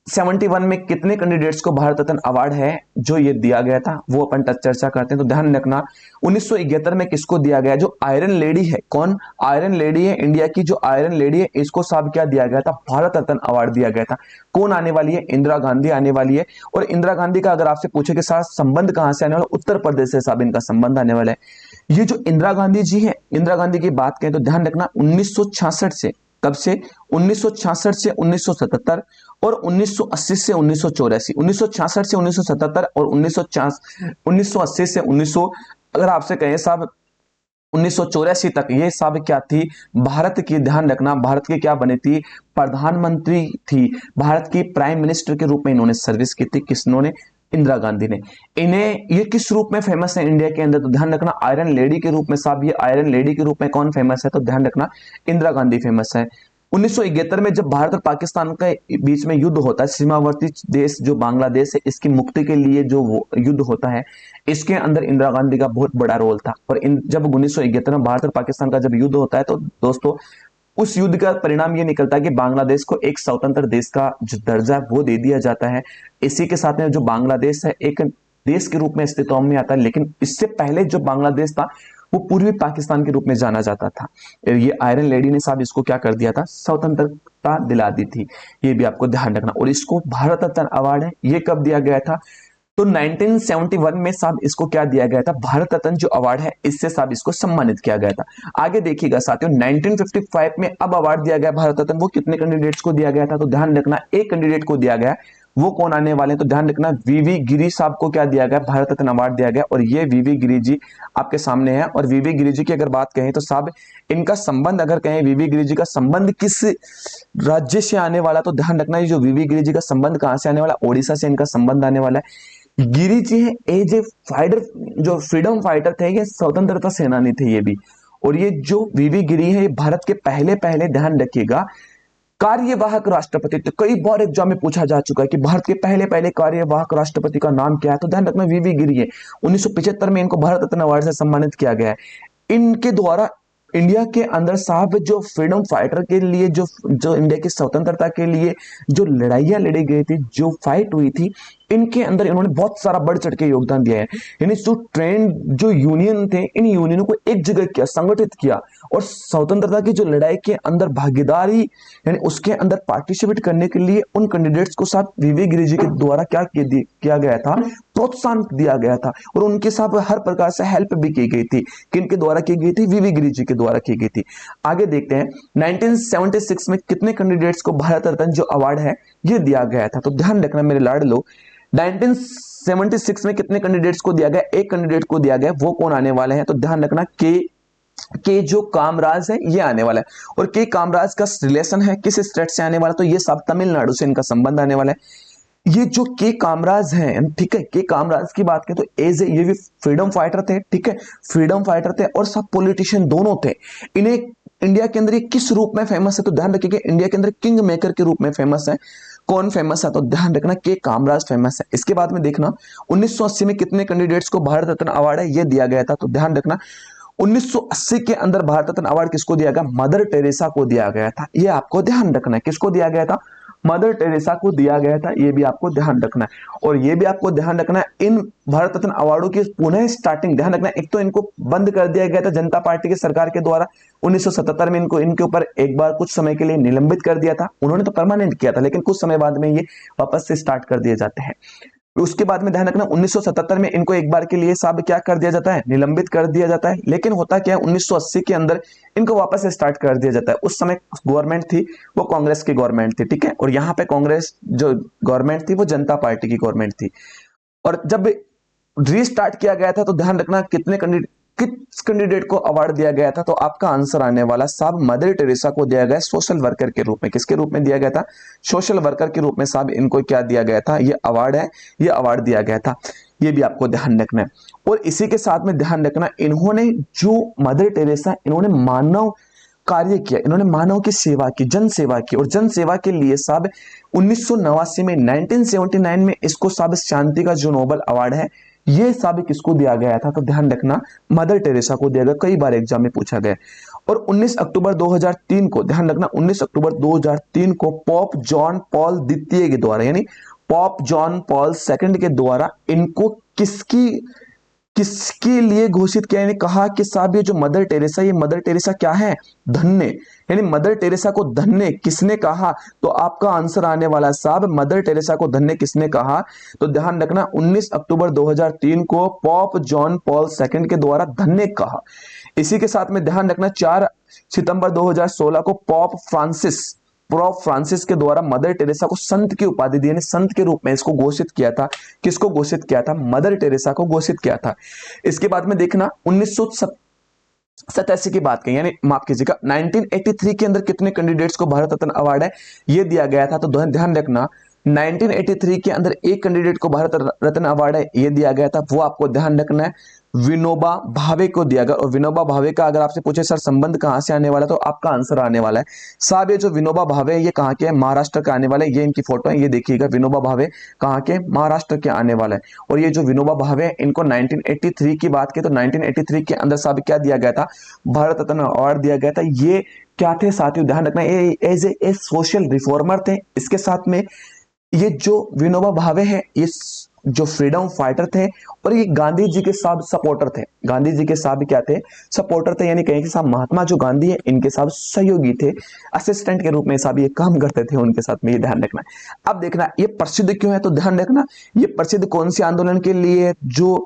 1971 में कितने कैंडिडेट्स को भारत रत्न अवार्ड है जो ये दिया गया था, वो अपन चर्चा करते हैं। तो ध्यान रखना 1971 में किसको दिया गया, जो आयरन लेडी है, कौन आयरन लेडी है, इंडिया की जो आयरन लेडी है इसको साहब क्या दिया गया था, भारत रत्न अवार्ड दिया गया था। कौन आने वाली है, इंदिरा गांधी आने वाली है। और इंदिरा गांधी का अगर आपसे पूछे कि साथ संबंध कहां से आने वाला, उत्तर प्रदेश से साहब इनका संबंध आने वाला है। ये जो इंदिरा गांधी जी है, इंदिरा गांधी की बात करें तो ध्यान रखना 1966 से, कब से, 1966 से 1977 और 1980 से 1984, 1966 से 1977 और 1980 से 1900, अगर आपसे कहें साहब 1984 तक ये सब क्या थी, भारत की, ध्यान रखना भारत की क्या बनी थी, प्रधानमंत्री थी, भारत की प्राइम मिनिस्टर के रूप में इन्होंने सर्विस की थी। किसने, इंदिरा गांधी ने। इन्हें ये किस रूप में फेमस है इंडिया के अंदर, तो ध्यान रखना आयरन लेडी के रूप में साहब। ये आयरन लेडी के रूप में कौन फेमस है, तो ध्यान रखना इंदिरा गांधी फेमस है। 1971 में जब भारत और पाकिस्तान के बीच में युद्ध होता है, सीमावर्ती देश जो बांग्लादेश है इसकी मुक्ति के लिए जो युद्ध होता है, इसके अंदर इंदिरा गांधी का बहुत बड़ा रोल था। और जब 1971 में भारत और पाकिस्तान का जब युद्ध होता है तो दोस्तों उस युद्ध का परिणाम यह निकलता है कि बांग्लादेश को एक स्वतंत्र देश का जो दर्जा है वो दे दिया जाता है। इसी के साथ में जो बांग्लादेश है एक देश के रूप में अस्तित्व में आता है। लेकिन इससे पहले जो बांग्लादेश था वो पूर्वी पाकिस्तान के रूप में जाना जाता था। ये आयरन लेडी ने साहब इसको क्या कर दिया था, स्वतंत्रता दिला दी थी। ये भी आपको ध्यान रखना। और इसको भारत रत्न अवार्ड है, ये कब दिया गया था, तो 1971 में साहब इसको क्या दिया गया था, भारत रत्न जो अवार्ड है इससे साहब इसको सम्मानित किया गया था। आगे देखिएगा साथियों 1955 में अब अवार्ड दिया गया भारत रत्न, वो कितने कैंडिडेट्स को दिया गया था, तो ध्यान रखना एक कैंडिडेट को दिया गया। वो कौन आने वाले हैं, तो ध्यान रखना वीवी गिरी साहब को क्या दिया गया, भारत रत्न अवार्ड दिया गया। और ये वीवी गिरी जी आपके सामने है। और वीवी गिरी जी की अगर बात कहें तो साहब इनका संबंध, अगर कहें वीवी गिरी जी का संबंध किस राज्य से आने वाला, तो ध्यान रखना ये जो वीवी गिरी जी का संबंध कहां से आने वाला, ओडिशा से इनका संबंध आने वाला है। गिरी जी है एज ए फाइटर, जो फ्रीडम फाइटर थे, ये स्वतंत्रता सेनानी थे ये भी। और ये जो वीवी गिरी है ये भारत के पहले ध्यान रखिएगा कार्यवाहक राष्ट्रपति, तो कई बार एग्जाम में पूछा जा चुका है कि भारत के पहले पहले कार्यवाहक राष्ट्रपति का नाम क्या है, तो ध्यान रखना वीवी गिरी है। 1975 में इनको भारत रत्न अवार्ड से सम्मानित किया गया है। इनके द्वारा इंडिया के अंदर साहब जो फ्रीडम फाइटर के लिए जो जो इंडिया की स्वतंत्रता के लिए जो लड़ाइयां लड़ी गई थी, जो फाइट हुई थी, इनके अंदर इन्होंने बहुत सारा बढ़ चढ़ के योगदान दिया है। यानी जो ट्रेंड जो यूनियन थे, इन यूनियनों को एक जगह किया, संगठित किया और स्वतंत्रता की जो लड़ाई के अंदर भागीदारी यानी उसके अंदर पार्टिसिपेट करने के लिए उन कैंडिडेट्स को साहब वीवी गिरी जी के द्वारा क्या किया गया था, प्रोत्साहन दिया गया था और उनके साथ हर प्रकार से हेल्प भी की गई थी। किनके द्वारा की गई थी? वीवी गिरी जी के द्वारा की गई थी। आगे देखते हैं 1976 में कितने कैंडिडेट्स को भारत रत्न जो अवार्ड है ये दिया गया था। तो ध्यान रखना मेरे लाडलो, 1976 में कितने कैंडिडेट्स को दिया गया? एक कैंडिडेट को दिया गया। वो कौन आने वाले हैं? तो ध्यान रखना के जो कामराज है ये आने वाला है। और के कामराज का रिलेशन है किस स्टेट से आने वाला? तो ये सब तमिलनाडु से इनका संबंध आने वाला है। ये जो के कामराज हैं, ठीक है, के कामराज की बात करें तो एज ये भी फ्रीडम फाइटर थे, ठीक है, फ्रीडम फाइटर थे और सब पॉलिटिशियन दोनों थे। इन्हें इंडिया के अंदर ये किस रूप में फेमस है? तो ध्यान रखिएगा इंडिया के अंदर किंग मेकर के रूप में फेमस है। कौन फेमस है? तो ध्यान रखना के कामराज फेमस है। इसके बाद में देखना 1980 में कितने कैंडिडेट्स को भारत रत्न अवार्ड है ये दिया गया था। तो ध्यान रखना 1980 के अंदर भारत रत्न अवार्ड किसको दिया गया? मदर टेरेसा को दिया गया था। ये आपको ध्यान रखना है। किसको दिया गया था? मदर टेरेसा को दिया गया था। ये भी आपको ध्यान रखना है। और ये भी आपको ध्यान रखना है इन भारत रत्न अवार्डों की पुनः स्टार्टिंग, ध्यान रखना, एक तो इनको बंद कर दिया गया था जनता पार्टी की सरकार के द्वारा 1977 में। इनको इनके ऊपर एक बार कुछ समय के लिए निलंबित कर दिया था, उन्होंने तो परमानेंट किया था, लेकिन कुछ समय बाद में ये वापस से स्टार्ट कर दिए जाते हैं। उसके बाद में ध्यान रखना 1977 में इनको एक बार के लिए साहब क्या कर दिया जाता है? निलंबित कर दिया जाता है। लेकिन होता क्या है 1980 के अंदर इनको वापस से स्टार्ट कर दिया जाता है। उस समय गवर्नमेंट थी वो कांग्रेस की गवर्नमेंट थी, ठीक है, और यहाँ पे कांग्रेस जो गवर्नमेंट थी वो जनता पार्टी की गवर्नमेंट थी। और जब रीस्टार्ट किया गया था तो ध्यान रखना किस कैंडिडेट को अवार्ड दिया गया था? तो आपका आंसर आने वाला साहब मदर टेरेसा को दिया गया सोशल वर्कर के रूप में। किसके रूप में दिया गया था? सोशल वर्कर के रूप में साहब इनको क्या दिया गया था? ये अवार्ड है, ये अवार्ड दिया गया था। ये भी आपको ध्यान रखना है। और इसी के साथ में ध्यान रखना इन्होंने जो मदर टेरेसा इन्होंने मानव कार्य किया, इन्होंने मानव की सेवा की, जन सेवा की। और जन सेवा के लिए साहब 1989 में 1979 में इसको साहब शांति का जो नोबेल अवार्ड है ये साबित किसको दिया गया था? तो ध्यान रखना मदर टेरेसा को दिया गया। कई बार एग्जाम में पूछा गया। और 19 अक्टूबर 2003 को ध्यान रखना 19 अक्टूबर 2003 को पॉप जॉन पॉल द्वितीय के द्वारा यानी पॉप जॉन पॉल सेकंड के द्वारा इनको किसके लिए घोषित किया? यानी कहा कि साहब ये जो मदर टेरेसा, ये मदर टेरेसा क्या है? धन्य। यानी मदर टेरेसा को धन्य किसने कहा? तो आपका आंसर आने वाला साहब मदर टेरेसा को धन्य किसने कहा? तो ध्यान रखना 19 अक्टूबर 2003 को पॉप जॉन पॉल सेकंड के द्वारा धन्य कहा। इसी के साथ में ध्यान रखना 4 सितंबर 2016 को पॉप फ्रांसिस के द्वारा मदर टेरेसा को संत की उपाधि दी, यानी संत के रूप में इसको घोषित किया था। किसको घोषित किया था? मदर टेरेसा को घोषित किया था। इसके बाद में देखना 1987 की बात करें, यानी माफ कीजिएगा 1983 के अंदर कितने कैंडिडेट्स को भारत रत्न अवार्ड है ये दिया गया था। तो ध्यान रखना 1983 के अंदर एक कैंडिडेट को भारत रत्न अवार्ड है ये दिया गया था। वो आपको ध्यान रखना है विनोबा भावे को दिया गया। और विनोबा भावे का अगर आपसे पूछे सर संबंध कहां से आने वाला, तो आपका आंसर आने वाला है साहब ये जो विनोबा भावे ये कहां के हैं? महाराष्ट्र के आने वाले। ये इनकी फोटो है, ये देखिएगा विनोबा भावे कहां के? महाराष्ट्र के आने वाला है। और ये जो विनोबा भावे है इनको 1983 की बात की तो 1983 के अंदर साहब क्या दिया गया था? भारत रत्न अवार्ड दिया गया था। ये क्या थे साथियों? ध्यान रखना एज ए सोशल रिफॉर्मर थे। इसके साथ में ये जो विनोबा भावे हैं ये जो फ्रीडम फाइटर थे और ये गांधी जी के साथ सपोर्टर थे। गांधी जी के साथ क्या थे? सपोर्टर थे। यानी कहीं के साथ महात्मा जो गांधी है इनके साथ सहयोगी थे, असिस्टेंट के रूप में साहब ये काम करते थे उनके साथ में। ये ध्यान रखना। अब देखना ये प्रसिद्ध क्यों है? तो ध्यान रखना ये प्रसिद्ध कौन से आंदोलन के लिए? जो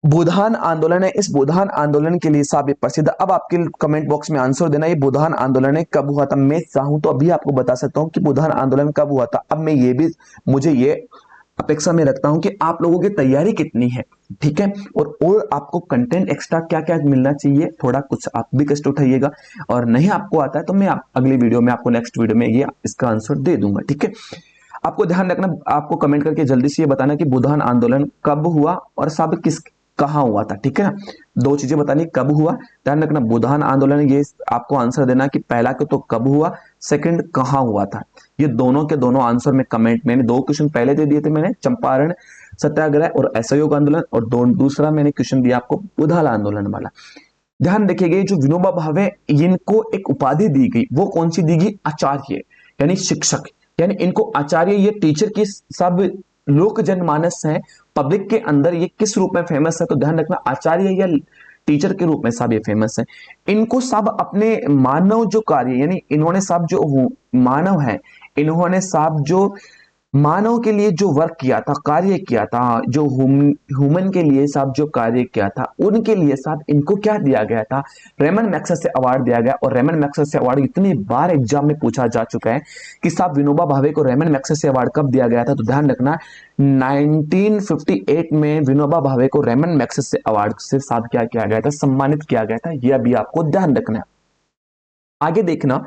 बुधान आंदोलन है, इस बुधान आंदोलन के लिए साहब ये प्रसिद्ध। अब आपके कमेंट बॉक्स में आंसर देना ये बुधान आंदोलन कब हुआ था। मैं चाहूं तो अभी आपको बता सकता हूं कि बुधान आंदोलन कब हुआ था। अब मैं ये भी मुझे ये अपेक्षा में रखता हूं कि आप लोगों की तैयारी कितनी है, ठीक है, और आपको कंटेंट एक्स्ट्रा क्या क्या मिलना चाहिए, थोड़ा कुछ आप भी कष्ट उठाइएगा। और नहीं आपको आता है तो मैं अगली वीडियो में आपको नेक्स्ट वीडियो में ये इसका आंसर दे दूंगा, ठीक है। आपको ध्यान रखना, आपको कमेंट करके जल्दी से ये बताना कि बुधान आंदोलन कब हुआ और साहब कहाँ हुआ था, ठीक है ना। दो चीजें बतानी, कब हुआ, ध्यान रखना बुधान आंदोलन, ये आपको आंसर देना कि पहला तो कब हुआ, सेकंड कहाँ हुआ था। ये दोनों के दोनों आंसर में कमेंट, मैंने दो क्वेश्चन पहले दे दिए थे मैंने, चंपारण सत्याग्रह और असहयोग आंदोलन, और दूसरा मैंने क्वेश्चन दिया आपको बुधाल आंदोलन वाला। ध्यान रखिएगा जो विनोबा भावे, इनको एक उपाधि दी गई, वो कौन सी दी गई, आचार्य यानी शिक्षक, यानी इनको आचार्य, ये टीचर की सब लोक जनमानस है, पब्लिक के अंदर ये किस रूप में फेमस है, तो ध्यान रखना आचार्य या टीचर के रूप में सब ये फेमस है। इनको सब अपने मानव जो कार्य, यानी इन्होंने सब जो मानव है, इन्होंने सब जो मानव के लिए जो वर्क किया था, कार्य किया था, जो ह्यूमन के लिए सब जो कार्य किया था, उनके लिए सब इनको क्या दिया गया था, रेमन मैग्सेसे अवार्ड दिया गया। और रेमन मैग्सेसे अवार्ड इतनी बार एग्जाम में पूछा जा चुका है कि साहब विनोबा भावे को रेमन मैग्सेसे अवार्ड कब दिया गया था, तो ध्यान रखना 1958 में विनोबा भावे को रेमन मैग्सेसे अवार्ड से साथ क्या किया गया था, सम्मानित किया गया था। यह भी आपको ध्यान रखना है। आगे देखना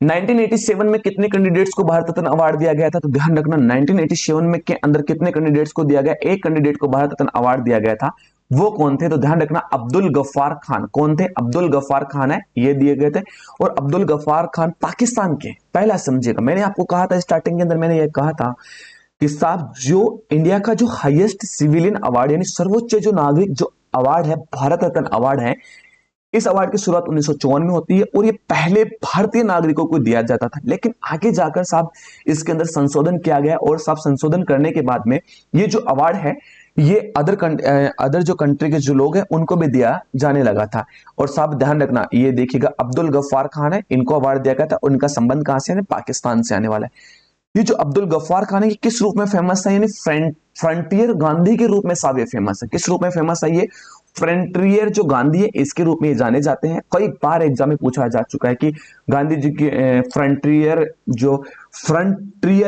1987 में कितने कैंडिडेट्स को भारत रत्न अवार्ड दिया गया था, तो ध्यान रखना 1987 में के अंदर कितने कैंडिडेट्स को दिया गया, एक कैंडिडेट को भारत रत्न अवार्ड दिया गया था। वो कौन थे, तो ध्यान रखना अब्दुल गफ्फार खान। कौन थे, अब्दुल गफ्फार खान है, ये दिए गए थे। और अब्दुल गफ्फार खान पाकिस्तान के, पहला समझिएगा, मैंने आपको कहा था स्टार्टिंग के अंदर, मैंने ये कहा था कि साहब जो इंडिया का जो हाईएस्ट सिविलियन अवार्ड यानी सर्वोच्च जो नागरिक जो अवार्ड है, भारत रत्न अवार्ड है, इस अवार्ड की शुरुआत 1954 में होती है और ये पहले भारतीय नागरिकों को दिया जाता था। लेकिन आगे जाकर साहब इसके अंदर संशोधन किया गया और साहब संशोधन करने के बाद में ये जो अवार्ड है ये अदर जो कंट्री के जो लोग हैं उनको भी दिया जाने लगा था। और साहब ध्यान रखना, ये देखिएगा अब्दुल गफ्फार खान है, इनको अवार्ड दिया गया था, उनका संबंध कहां से है, पाकिस्तान से आने वाला है। ये जो अब्दुल गफ्फार खान है ये किस रूप में फेमस है, यानी फ्रंटियर गांधी के रूप में साहब ये फेमस है। किस रूप में फेमस है, ये फ्रंटियर जो गांधी है इसके रूप में जाने जाते हैं। कई बार एग्जाम में पूछा जा चुका है कि गांधी जी की फ्रंटियर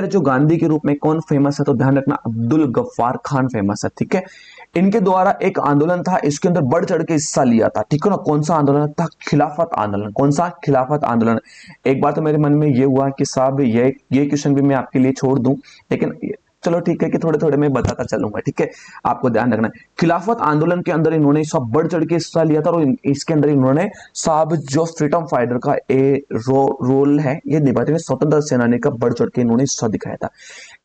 जो गांधी के रूप में कौन फेमस है, तो ध्यान रखना अब्दुल गफ्फार खान फेमस है, ठीक है। इनके द्वारा एक आंदोलन था, इसके अंदर बढ़ चढ़ के हिस्सा लिया था, ठीक है ना। कौन सा आंदोलन था, खिलाफत आंदोलन। कौन सा, खिलाफत आंदोलन। एक बार तो मेरे मन में ये हुआ कि साहब ये क्वेश्चन भी मैं आपके लिए छोड़ दूं, लेकिन चलो ठीक है कि थोड़े थोड़े मैं बताता चलूंगा, ठीक है। आपको ध्यान रखना है खिलाफत आंदोलन के अंदर इन्होंने सब बढ़ चढ़ के हिस्सा लिया था और इसके अंदर इन्होंने साहब जो फ्रीडम फाइटर का रोल है ये निभाते हुए स्वतंत्र सेनानी का बढ़ चढ़ के इन्होंने हिस्सा दिखाया था।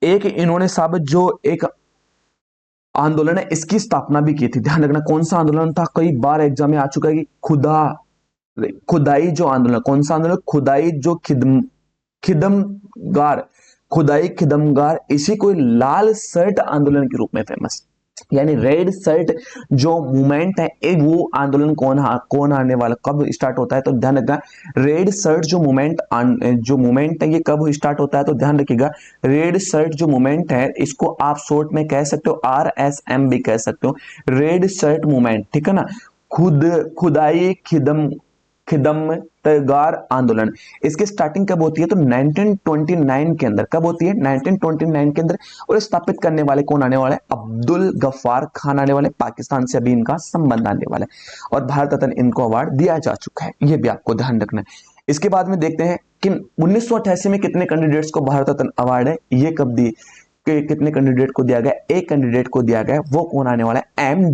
एक इन्होंने साहब जो एक आंदोलन है इसकी स्थापना भी की थी। ध्यान रखना कौन सा आंदोलन था, कई बार एग्जाम में आ चुका है कि खुदाई जो आंदोलन, कौन सा आंदोलन, खुदाई जो खिदमगार, खुदाई खिदमगार, इसी को लाल शर्ट आंदोलन के रूप में फेमस, यानी रेड शर्ट जो मूवमेंट है एक वो आंदोलन कौन आने वाला, कब स्टार्ट होता है, तो ध्यान रखना रेड शर्ट जो मूवमेंट है ये कब स्टार्ट होता है, तो ध्यान रखिएगा रेड शर्ट जो मूवमेंट है इसको आप शॉर्ट में कह सकते हो RSM भी कह सकते हो, रेड शर्ट मूवमेंट, ठीक है ना। खुदाई खिदमतगार आंदोलन, इसकी स्टार्टिंग कब होती है, तो 1929 के अंदर। कब होती है, 1929 के अंदर। और स्थापित करने वाले कौन आने वाले, अब्दुल गफ्फार खान आने वाले, पाकिस्तान से अभी इनका संबंध आने वाला है और भारत रत्न इनको अवार्ड दिया जा चुका है, यह भी आपको ध्यान रखना है। इसके बाद में देखते हैं कि 1988 में कितने कैंडिडेट्स को भारत रत्न अवार्ड है, ये कब दी, कितने कैंडिडेट को दिया गया, एक कैंडिडेट को दिया गया, वो कौन आने वाला है, एम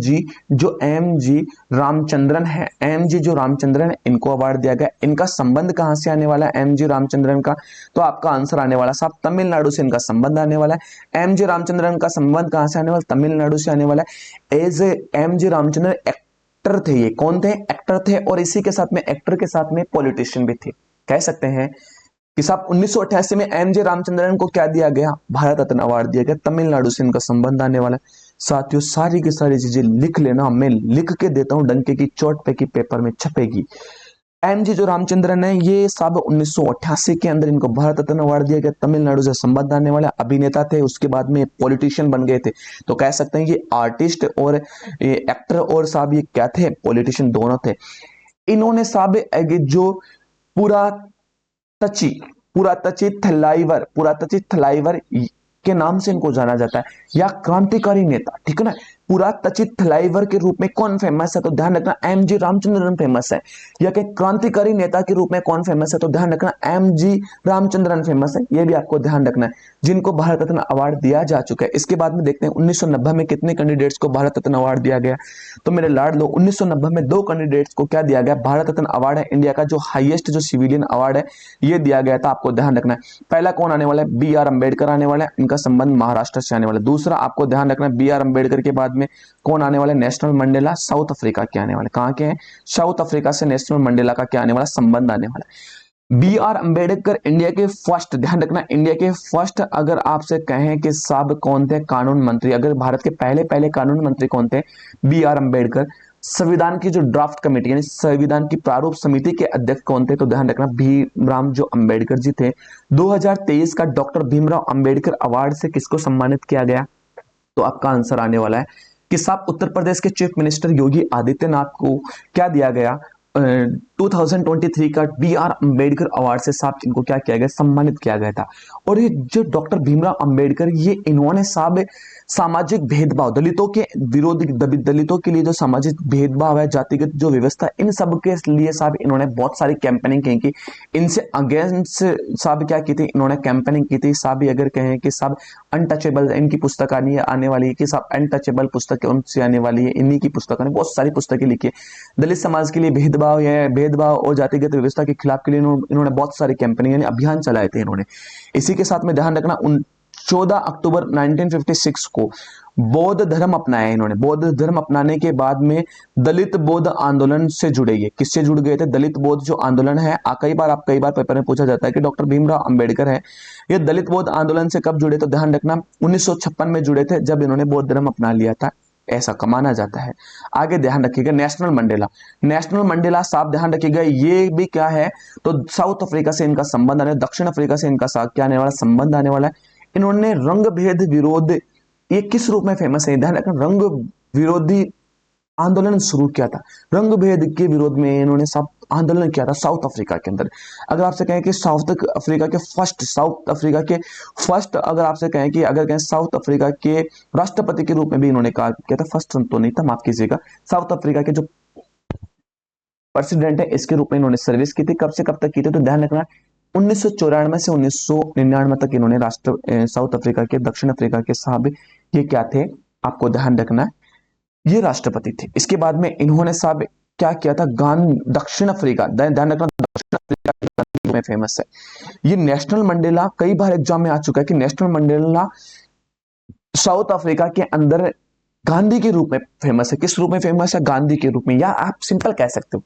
जी रामचंद्रन है। एम जी जो रामचंद्रन है इनको अवार्ड दिया गया। इनका संबंध कहां से आने वाला है, एम जी रामचंद्रन का, तो आपका आंसर आने वाला साहब तमिलनाडु से इनका संबंध आने वाला है। एम जी रामचंद्रन का संबंध कहां से आने वाला, तमिलनाडु से आने वाला है। As M G Ramachandran actor थे, ये कौन थे, एक्टर थे, और इसी के साथ में एक्टर के साथ में पॉलिटिशियन भी थे। कह सकते हैं कि साहब 1988 में एम जे रामचंद्रन को क्या दिया गया, भारत रत्न अवार्ड दिया गया, तमिलनाडु से इनका संबंध आने वाला है। साथियों सारी की सारी चीजें लिख लेना, मैं लिख के देता हूं डंके की चोट पे, की पेपर में छपेगी। एम जी जो रामचंद्रन है ये साहब 1988 के अंदर इनको भारत रत्न अवार्ड दिया गया, तमिलनाडु से संबंध आने वाले अभिनेता थे, उसके बाद में पॉलिटिशियन बन गए थे। तो कह सकते हैं ये आर्टिस्ट और ये एक्टर और साहब ये क्या थे, पॉलिटिशियन दोनों थे। इन्होंने साहब जो पूरा पुरातची थलाइवर के नाम से इनको जाना जाता है, या क्रांतिकारी नेता, ठीक है ना। पुरातचित फ्लाईवर के रूप में कौन फेमस है? तो ध्यान रखना एम जी रामचंद्रन फेमस है। या कि क्रांतिकारी नेता के रूप में कौन फेमस है? तो ध्यान रखना एम जी रामचंद्रन फेमस है। ये भी आपको ध्यान रखना है, जिनको भारत रत्न अवार्ड दिया जा चुका है। इसके बाद में देखते हैं 1990 में कितने कैंडिडेट्स को भारत रत्न अवार्ड दिया गया। तो मेरे लाडलो 1990 में 2 कैंडिडेट्स को क्या दिया गया? भारत रत्न अवार्ड है, इंडिया का जो हाईएस्ट जो सिविलियन अवार्ड है ये दिया गया था। आपको ध्यान रखना है पहला कौन आने वाला है? बी आर अम्बेडकर आने वाला है, इनका संबंध महाराष्ट्र से आने वाला है। दूसरा आपको ध्यान रखना है बी आर अम्बेडकर के बाद में कौन आने वाला है? नेशनल मंडेला, साउथ अफ्रीका के आने वाले। कहां के हैं? साउथ अफ्रीका से नेशनल मंडेला का क्या आने वाला? संबंध आने वाला है। बी आर अम्बेडकर इंडिया के फर्स्ट, ध्यान रखना इंडिया के फर्स्ट, अगर आपसे कहें कि साहब कौन थे कानून मंत्री, अगर भारत के पहले कानून मंत्री कौन थे? B R Ambedkar. संविधान की जो ड्राफ्ट कमेटी यानी संविधान की प्रारूप समिति के अध्यक्ष कौन थे? तो ध्यान रखना भीमराव जो अम्बेडकर जी थे। 2023 का डॉक्टर भीमराव अम्बेडकर अवार्ड से किसको सम्मानित किया गया? तो आपका आंसर आने वाला है कि साहब उत्तर प्रदेश के चीफ मिनिस्टर योगी आदित्यनाथ को क्या दिया गया? 2023 का बी आर अम्बेडकर अवार्ड से साहब इनको क्या किया गया? सम्मानित किया गया था। और ये जो डॉक्टर भीमराव अम्बेडकर ये इन्होंने साहब सामाजिक भेदभाव, दलितों के विरोधी, दलितों के लिए जो सामाजिक भेदभाव है, जातिगत जो व्यवस्था, इन सब के लिए साहब इन्होंने बहुत सारी कैंपेनिंग की कि इनसे अगेंस्ट साहब क्या की थी? इन्होंने कैंपेनिंग की थी साहब। अगर कहें कि साहब अनटचेबल, इनकी पुस्तक आने वाली है कि साहब अनटचेबल पुस्तक उनसे आने वाली है, इन्हीं की पुस्तक, बहुत सारी पुस्तकें लिखी है दलित समाज के लिए, भेदभाव और जातिगत व्यवस्था के खिलाफ के लिए इन्होंने बहुत सारी कैंपेनिंग यानी अभियान चलाए थे इन्होंने। इसी के साथ में ध्यान रखना 14 अक्टूबर 1956 को बौद्ध धर्म अपनाया इन्होंने। बौद्ध धर्म अपनाने के बाद में दलित बौद्ध आंदोलन से जुड़े। ये किससे जुड़ गए थे? दलित बौद्ध जो आंदोलन है, कई बार पेपर में पूछा जाता है कि डॉक्टर भीमराव अंबेडकर है ये दलित बौद्ध आंदोलन से कब जुड़े? तो ध्यान रखना 1956 में जुड़े थे, जब इन्होंने बौद्ध धर्म अपना लिया था, ऐसा माना जाता है। आगे ध्यान रखिएगा नेशनल मंडेला। नेशनल मंडेला साहब ध्यान रखिएगा ये भी क्या है? तो साउथ अफ्रीका से इनका संबंध आने, दक्षिण अफ्रीका से इनका क्या आने वाला? संबंध आने वाला है। इन्होंने रंग भेद विरोध, ये किस रूप में फेमस है? ध्यान रखना रंग विरोधी आंदोलन शुरू किया था। रंग भेद के विरोध में इन्होंने सब आंदोलन किया था साउथ अफ्रीका के अंदर। अगर आपसे कहें कि साउथ अफ्रीका के फर्स्ट, अगर आपसे कहें कि अगर कहें साउथ अफ्रीका के राष्ट्रपति के रूप में भी इन्होंने कहा किया था। फर्स्ट तो नहीं था, माफ कीजिएगा, साउथ अफ्रीका के जो प्रेसिडेंट है इसके रूप में इन्होंने सर्विस की थी। कब से कब तक की थी? तो ध्यान रखना 1994 से 1999 तक इन्होंने साउथ अफ्रीका के, दक्षिण अफ्रीका के साहब ये क्या थे? आपको ध्यान रखना ये राष्ट्रपति थे। इसके बाद में इन्होंने साहब क्या किया था? दक्षिण अफ्रीका, ध्यान रखना दक्षिण अफ्रीका में फेमस है ये नेशनल मंडेला। कई बार एग्जाम में आ चुका है कि नेशनल मंडेला साउथ अफ्रीका के अंदर गांधी के रूप में फेमस है। किस रूप में फेमस है? गांधी के रूप में, या आप सिंपल कह सकते हो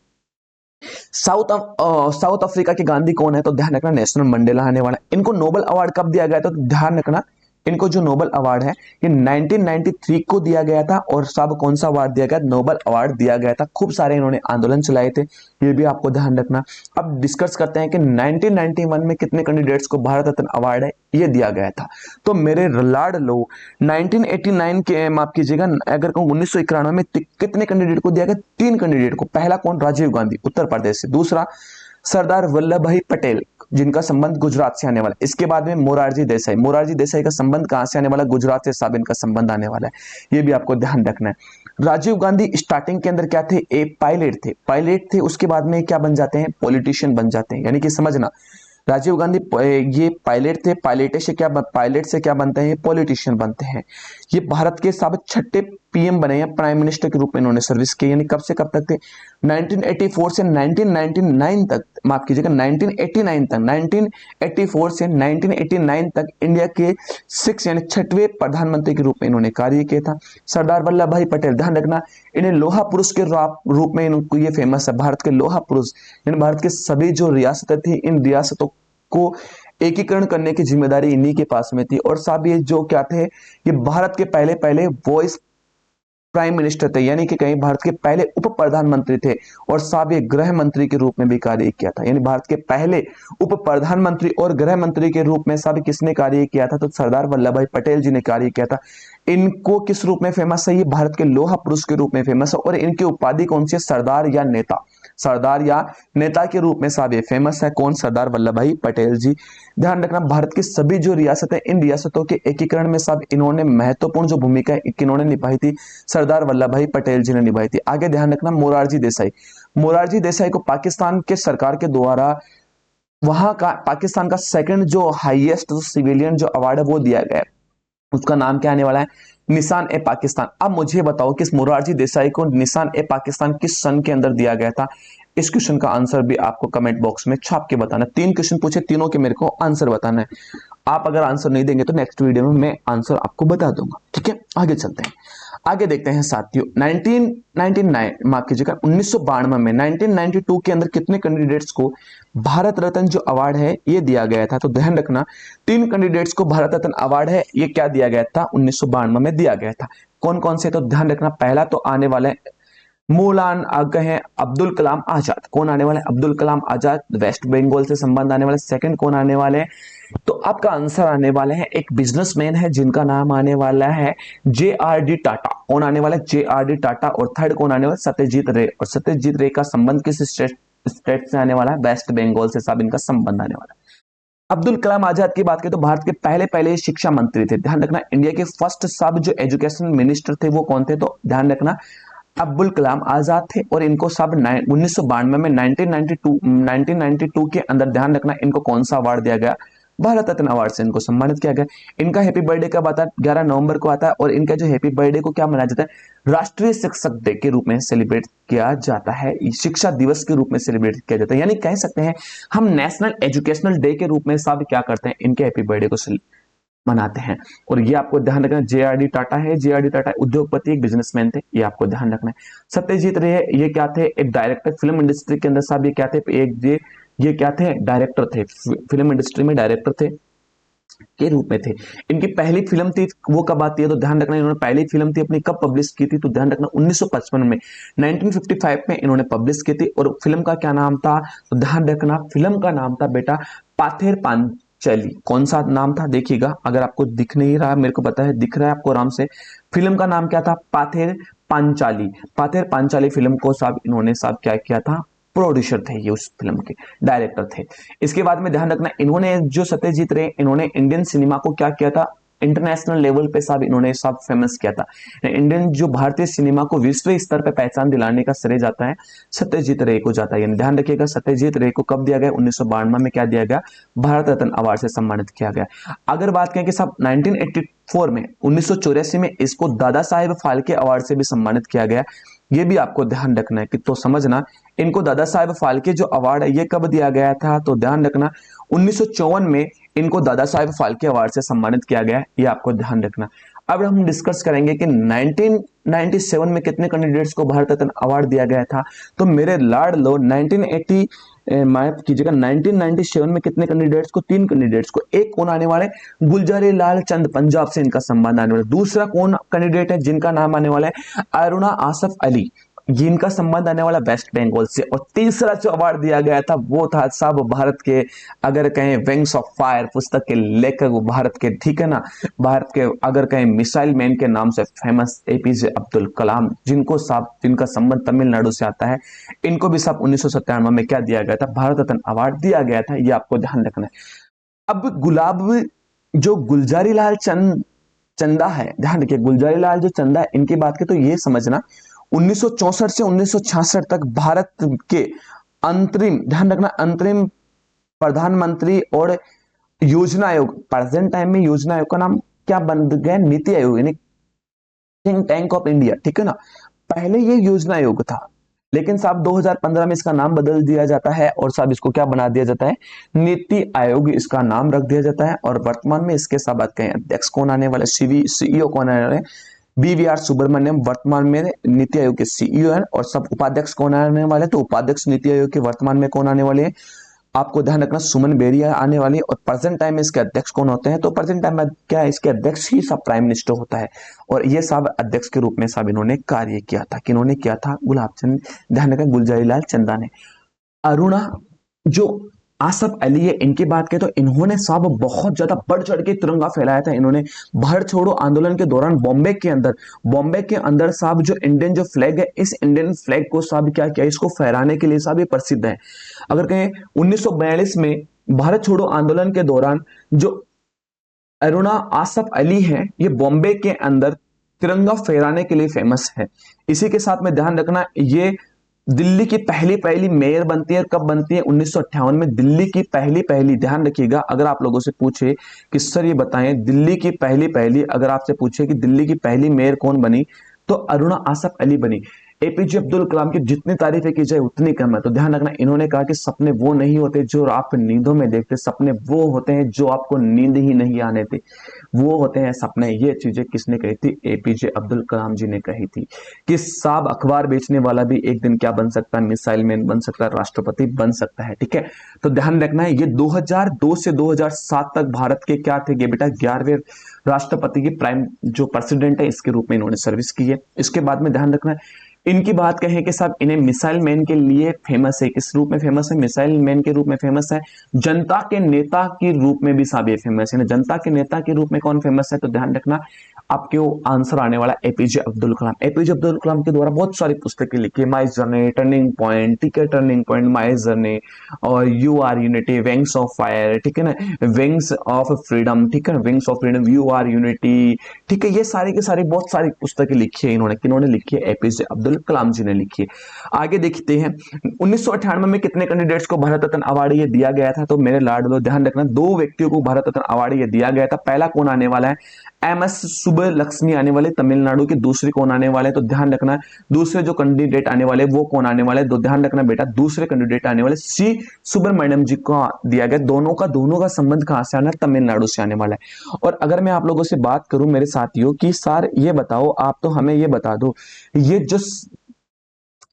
साउथ अफ्रीका के गांधी कौन है? तो ध्यान रखना नेशनल मंडेला आने वाला। इनको नोबेल अवार्ड कब दिया गया था? तो ध्यान रखना इनको जो नोबेल अवार्ड है ये 1993 को दिया गया था। और सब कौन सा अवार्ड दिया गया? नोबेल अवार्ड दिया गया था। खूब सारे इन्होंने आंदोलन चलाए थे, ये भी आपको ध्यान रखना। अब डिस्कस करते हैं कि 1991 में कितने कैंडिडेट्स को भारत रत्न अवार्ड है ये दिया गया था। तो मेरे लाड लो 1989 के, माफ कीजिएगा, अगर कहूं 1991 में कितने कैंडिडेट को दिया गया? 3 कैंडिडेट को। पहला कौन? राजीव गांधी उत्तर प्रदेश से। दूसरा सरदार वल्लभ भाई पटेल जिनका संबंध गुजरात से आने वाला है। इसके बाद में मोरारजी देसाई का संबंध कहां से आने वाला? गुजरात से साहब इनका संबंध आने वाला है, ये भी आपको ध्यान रखना है। राजीव गांधी स्टार्टिंग के अंदर क्या थे? पायलट थे। उसके बाद में क्या बन जाते हैं? पॉलिटिशियन बन जाते हैं। यानी कि समझना राजीव गांधी ये पायलट थे, पायलट से क्या बनते हैं? पॉलिटिशियन बनते हैं। ये भारत के साहब 6ठे पीएम बने हैं, प्राइम मिनिस्टर के रूप में इन्होंने सर्विस की। यानी कब से कब तक थे? 1984 से 1999 तक, माफ कीजिएगा 1984 से 1989 तक इंडिया के 6 यानी 6वें प्रधानमंत्री के रूप में इन्होंने कार्य किया था। सरदार वल्लभ भाई पटेल, ध्यान रखना इन्हें लोहा पुरुष के रूप में इनको ये फेमस है, भारत के लोहा पुरुष। यानी भारत के सभी जो रियासतें थी, इन रियासतों को एकीकरण करने की जिम्मेदारी इन्हीं के पास में थी। और साहब ये जो क्या थे? ये भारत के पहले वॉइस प्राइम मिनिस्टर थे, यानी कि कहीं भारत के पहले उप प्रधानमंत्री थे। और साहब ये गृह मंत्री के रूप में भी कार्य किया था। यानी भारत के पहले उप प्रधानमंत्री और गृह मंत्री के रूप में साहब किसने कार्य किया था? तो सरदार वल्लभ भाई पटेल जी ने कार्य किया था। इनको किस रूप में फेमस है? ये भारत के लोहा पुरुष के रूप में फेमस है। और इनकी उपाधि कौन सी है? सरदार या नेता, सरदार या नेता के रूप में साहब ये फेमस है। कौन? सरदार वल्लभ भाई पटेल जी। ध्यान रखना, भारत की सभी जो रियासतें, इन रियासतों के एकीकरण में साहब इन्होंने महत्वपूर्ण जो भूमिका इन्होंने निभाई थी, सरदार वल्लभ भाई पटेल जी ने निभाई थी। आगे ध्यान रखना, मोरारजी देसाई। मोरारजी देसाई को पाकिस्तान के सरकार के द्वारा वहां का पाकिस्तान का सेकंड जो हाईएस्ट सिविलियन जो अवार्ड है वो दिया गया है। उसका नाम क्या आने वाला है? निशान ए पाकिस्तान। अब मुझे बताओ कि इस मोरारजी देसाई को निशान ए पाकिस्तान किस सन के अंदर दिया गया था? इस क्वेश्चन का आंसर भी आपको कमेंट बॉक्स में छाप के बताना। 3 क्वेश्चन पूछे, तीनों के मेरे को आंसर बताना है। आप अगर आंसर नहीं देंगे तो नेक्स्ट वीडियो में मैं आंसर आपको बता दूंगा। ठीक है, आगे चलते हैं। आगे देखते हैं साथियों, 1999 माफ कीजिएगा 1992 में 1992 के अंदर कितने कैंडिडेट्स को भारत रत्न जो अवार्ड है ये दिया गया था? तो ध्यान रखना, 3 कैंडिडेट्स को भारत रत्न अवार्ड है ये क्या दिया गया था? 1992 में दिया गया था। कौन कौन से? तो ध्यान रखना, पहला तो आने वाला है मौलाना कहें अब्दुल कलाम आजाद। कौन आने वाले? अब्दुल कलाम आजाद, वेस्ट बंगाल से संबंध आने वाले। सेकंड कौन आने वाले हैं? तो आपका आंसर आने वाले हैं एक बिजनेसमैन है जिनका नाम आने वाला है JRD टाटा। कौन आने वाला है? JRD टाटा। और थर्ड कौन आने वाला है? सत्यजीत रे। और सत्यजीत रे का संबंध किस स्टेट से आने वाला है? वेस्ट बंगाल से साहब इनका संबंध आने वाला है। अब्दुल कलाम आजाद की बात करें तो भारत के पहले शिक्षा मंत्री थे। ध्यान रखना, इंडिया के फर्स्ट सब जो एजुकेशन मिनिस्टर थे वो कौन थे? तो ध्यान रखना, अब्दुल कलाम आजाद थे। और इनको सब 1992 में 1992 के अंदर ध्यान रखना इनको कौन सा अवार्ड दिया गया? भारत रत्न अवार्ड से इनको सम्मानित किया गया। इनका हैप्पी बर्थडे कब आता है? 11 नवंबर को आता है। और इनका जो हैप्पी बर्थडे को क्या मनाया जाता है? राष्ट्रीय शिक्षक डे के रूप में सेलिब्रेट किया जाता है, शिक्षा दिवस के रूप में सेलिब्रेट किया जाता है। यानी कह सकते हैं हम नेशनल एजुकेशनल डे के रूप में सब क्या करते हैं? इनके हैप्पी बर्थडे को मनाते हैं। और ये आपको ध्यान रखना, JRD टाटा है। JRD टाटा उद्योगपति, एक बिजनेसमैन थे, ये आपको ध्यान रखना है। सत्यजीत रे ये क्या थे? एक डायरेक्टर फिल्म इंडस्ट्री के अंदर साहब ये क्या थे? एक ये क्या थे? डायरेक्टर थे, फिल्म इंडस्ट्री में डायरेक्टर थे के रूप में थे। इनकी पहली फिल्म थी वो कब आती है? तो ध्यान रखना, इन्होंने पहली फिल्म थी अपनी कब पब्लिश की थी? तो ध्यान रखना 1955 में, 1955 में इन्होंने पब्लिश की थी। और फिल्म का क्या नाम था? तो ध्यान रखना, फिल्म का नाम था बेटा पाथेर पांचाली। कौन सा नाम था? देखिएगा, अगर आपको दिख नहीं रहा, मेरे को पता है दिख रहा है आपको आराम से। फिल्म का नाम क्या था? पाथेर पांचाली। पाथेर पांचाली फिल्म को साहब इन्होंने साहब क्या किया था? प्रोड्यूसर थे, ये उस फिल्म के डायरेक्टर थे। इसके बाद में ध्यान रखना, इन्होंने जो सत्यजीत रे इन्होंने इंडियन सिनेमा को क्या किया था? इंटरनेशनल लेवल पे साहब इन्होंने सब फेमस किया था। इंडियन जो भारतीय सिनेमा को विश्व स्तर पे पहचान दिलाने का श्रेय जाता है सत्यजीत रे को जाता है। यानी ध्यान रखिएगा, सत्यजीत रे को कब दिया गया? 1992 में क्या दिया गया? भारत रत्न अवार्ड से सम्मानित किया गया। अगर बात करें कि साहब 1984 में 1984 में इसको दादा साहेब फाल्के अवार्ड से भी सम्मानित किया गया। ये भी आपको ध्यान रखना है कि तो समझना, इनको दादा साहेब फाल्के जो अवार्ड है ये कब दिया गया था? तो ध्यान रखना 1954 में इनको दादा साहेब फाल्के अवार्ड से सम्मानित किया गया, ये आपको ध्यान रखना। अब हम डिस्कस करेंगे कि 1997 में कितने कैंडिडेट्स को भारत रत्न अवार्ड दिया गया था। तो मेरे लाड लो 1980 माफ कीजिएगा 1997 में कितने कैंडिडेट्स को? 3 कैंडिडेट्स को। एक कौन आने वाले? गुलजारी लाल चंद, पंजाब से इनका संबंध आने वाला। दूसरा कौन कैंडिडेट है जिनका नाम आने वाला है? अरुणा आसफ अली, जिनका संबंध आने वाला वेस्ट बंगाल से। और तीसरा जो अवार्ड दिया गया था वो था साहब भारत के, अगर कहें विंग्स ऑफ फायर पुस्तक के लेखक, वो भारत के, ठीक है ना, भारत के अगर कहें मिसाइल मैन के नाम से फेमस APJ अब्दुल कलाम, जिनको साहब जिनका संबंध तमिलनाडु से आता है, इनको भी साहब 1997 में क्या दिया गया था? भारत रत्न अवार्ड दिया गया था, ये आपको ध्यान रखना है। अब जो गुलजारी लाल चंदा है, ध्यान रखिए गुलजारी लाल जो चंदा है, इनकी बात करें तो ये समझना 1964 से 1966 तक भारत के अंतरिम, ध्यान रखना, अंतरिम प्रधानमंत्री और योजना आयोग, प्रेजेंट टाइम में योजना आयोग का नाम क्या बन गया? नीति आयोग, यानी थिंक टैंक ऑफ इंडिया, ठीक है ना। पहले ये योजना आयोग था, लेकिन साहब 2015 में इसका नाम बदल दिया जाता है और साहब इसको क्या बना दिया जाता है? नीति आयोग इसका नाम रख दिया जाता है। और वर्तमान में इसके साहब बात करें अध्यक्ष कौन आने वाले? CEO कौन आने वाले? BVR सुब्रमण्यम वर्तमान में नीति आयोग के CEO हैं। और सब उपाध्यक्ष कौन आने वाले? तो उपाध्यक्ष नीति आयोग के वर्तमान में कौन आने वाले हैं? आपको ध्यान रखना सुमन बेरिया आने वाली है। और प्रेजेंट टाइम में इसके अध्यक्ष कौन होते हैं? तो प्रेजेंट टाइम में क्या है? इसके अध्यक्ष ही सब प्राइम मिनिस्टर होता है। और ये सब अध्यक्ष के रूप में सब इन्होंने कार्य किया था। किन्होंने किया था? गुलाब चंद, ध्यान रखना गुलजारी लाल चंदा ने। अरुणा जो आसफ अली है, इनकी बात करें तो इन्होंने साहब बहुत ज्यादा बढ़ चढ़ के तिरंगा फहराया था। इन्होंने भारत छोड़ो आंदोलन के दौरान बॉम्बे के अंदर साहब जो इंडियन जो फ्लैग है, इस इंडियन फ्लैग को साहब क्या किया, इसको फहराने के लिए साहब ये प्रसिद्ध है। अगर कहें 1942 में भारत छोड़ो आंदोलन के दौरान जो अरुणा आसफ अली है, ये बॉम्बे के अंदर तिरंगा फहराने के लिए फेमस है। इसी के साथ में ध्यान रखना, ये दिल्ली की पहली पहली मेयर बनती है। कब बनती है? 1958 में दिल्ली की पहली पहली, ध्यान रखिएगा, अगर आप लोगों से पूछे कि सर ये बताएं दिल्ली की पहली पहली, अगर आपसे पूछे कि दिल्ली की पहली मेयर कौन बनी, तो अरुणा आसफ अली बनी। एपीजे अब्दुल कलाम की जितनी तारीफें की जाए उतनी कम है। तो ध्यान रखना, इन्होंने कहा कि सपने वो नहीं होते जो आप नींदों में देखते, सपने वो होते हैं जो आपको नींद ही नहीं आने थे, वो होते हैं सपने। ये चीजें किसने कही थी? एपीजे अब्दुल कलाम जी ने कही थी कि साहब अखबार बेचने वाला भी एक दिन क्या बन सकता है? मिसाइल मैन बन सकता है, राष्ट्रपति बन सकता है। ठीक है, तो ध्यान रखना है, ये 2002 से 2007 तक भारत के क्या थे ये बेटा? 11वें राष्ट्रपति की प्राइम जो प्रेसिडेंट है, इसके रूप में इन्होंने सर्विस की है। इसके बाद में ध्यान रखना है, इनकी बात कहें कि साहब इन्हें मिसाइल मैन के लिए फेमस है। किस रूप में फेमस है? मिसाइल मैन के रूप में फेमस है। जनता के नेता के रूप में भी साहब ये फेमस है। जनता के नेता के रूप में कौन फेमस है? तो ध्यान रखना, आपके आंसर आने वाला एपीजे अब्दुल कलाम। एपीजे अब्दुल कलाम के द्वारा बहुत सारी पुस्तकें लिखी, माई जर्नी, टर्निंग पॉइंट, ठीक है, टर्निंग पॉइंट, माई जर्नी, और you are unity, wings of fire, ठीक है ना, विंग्स ऑफ फ्रीडम, ठीक है ना, wings of freedom, you are unity, ठीक है। ये सारी की सारी बहुत सारी पुस्तकें लिखी है इन्होंने। किन्होंने लिखी है? एपीजे अब्दुल कलाम जी ने लिखी है। आगे देखते हैं, 1998 में कितने कैंडिडेट्स को भारत रत्न अवार्ड ये दिया गया था? तो मेरे लाडलो ध्यान रखना, 2 व्यक्तियों को भारत रत्न अवार्ड ये दिया गया था। पहला कौन आने वाला है? एमएस सुब्बलक्ष्मी आने वाले तमिलनाडु के। दूसरे कौन आने वाले? तो ध्यान रखना, दूसरे जो कैंडिडेट आने वाले वो कौन आने वाले? तो ध्यान रखना बेटा, दूसरे कैंडिडेट आने वाले सी सुब्रमण्यम जी को दिया गया। दोनों का संबंध कहां से आना है? तमिलनाडु से आने वाला है। और अगर मैं आप लोगों से बात करूं मेरे साथियों कि सर ये बताओ, आप तो हमें ये बता दो, ये जो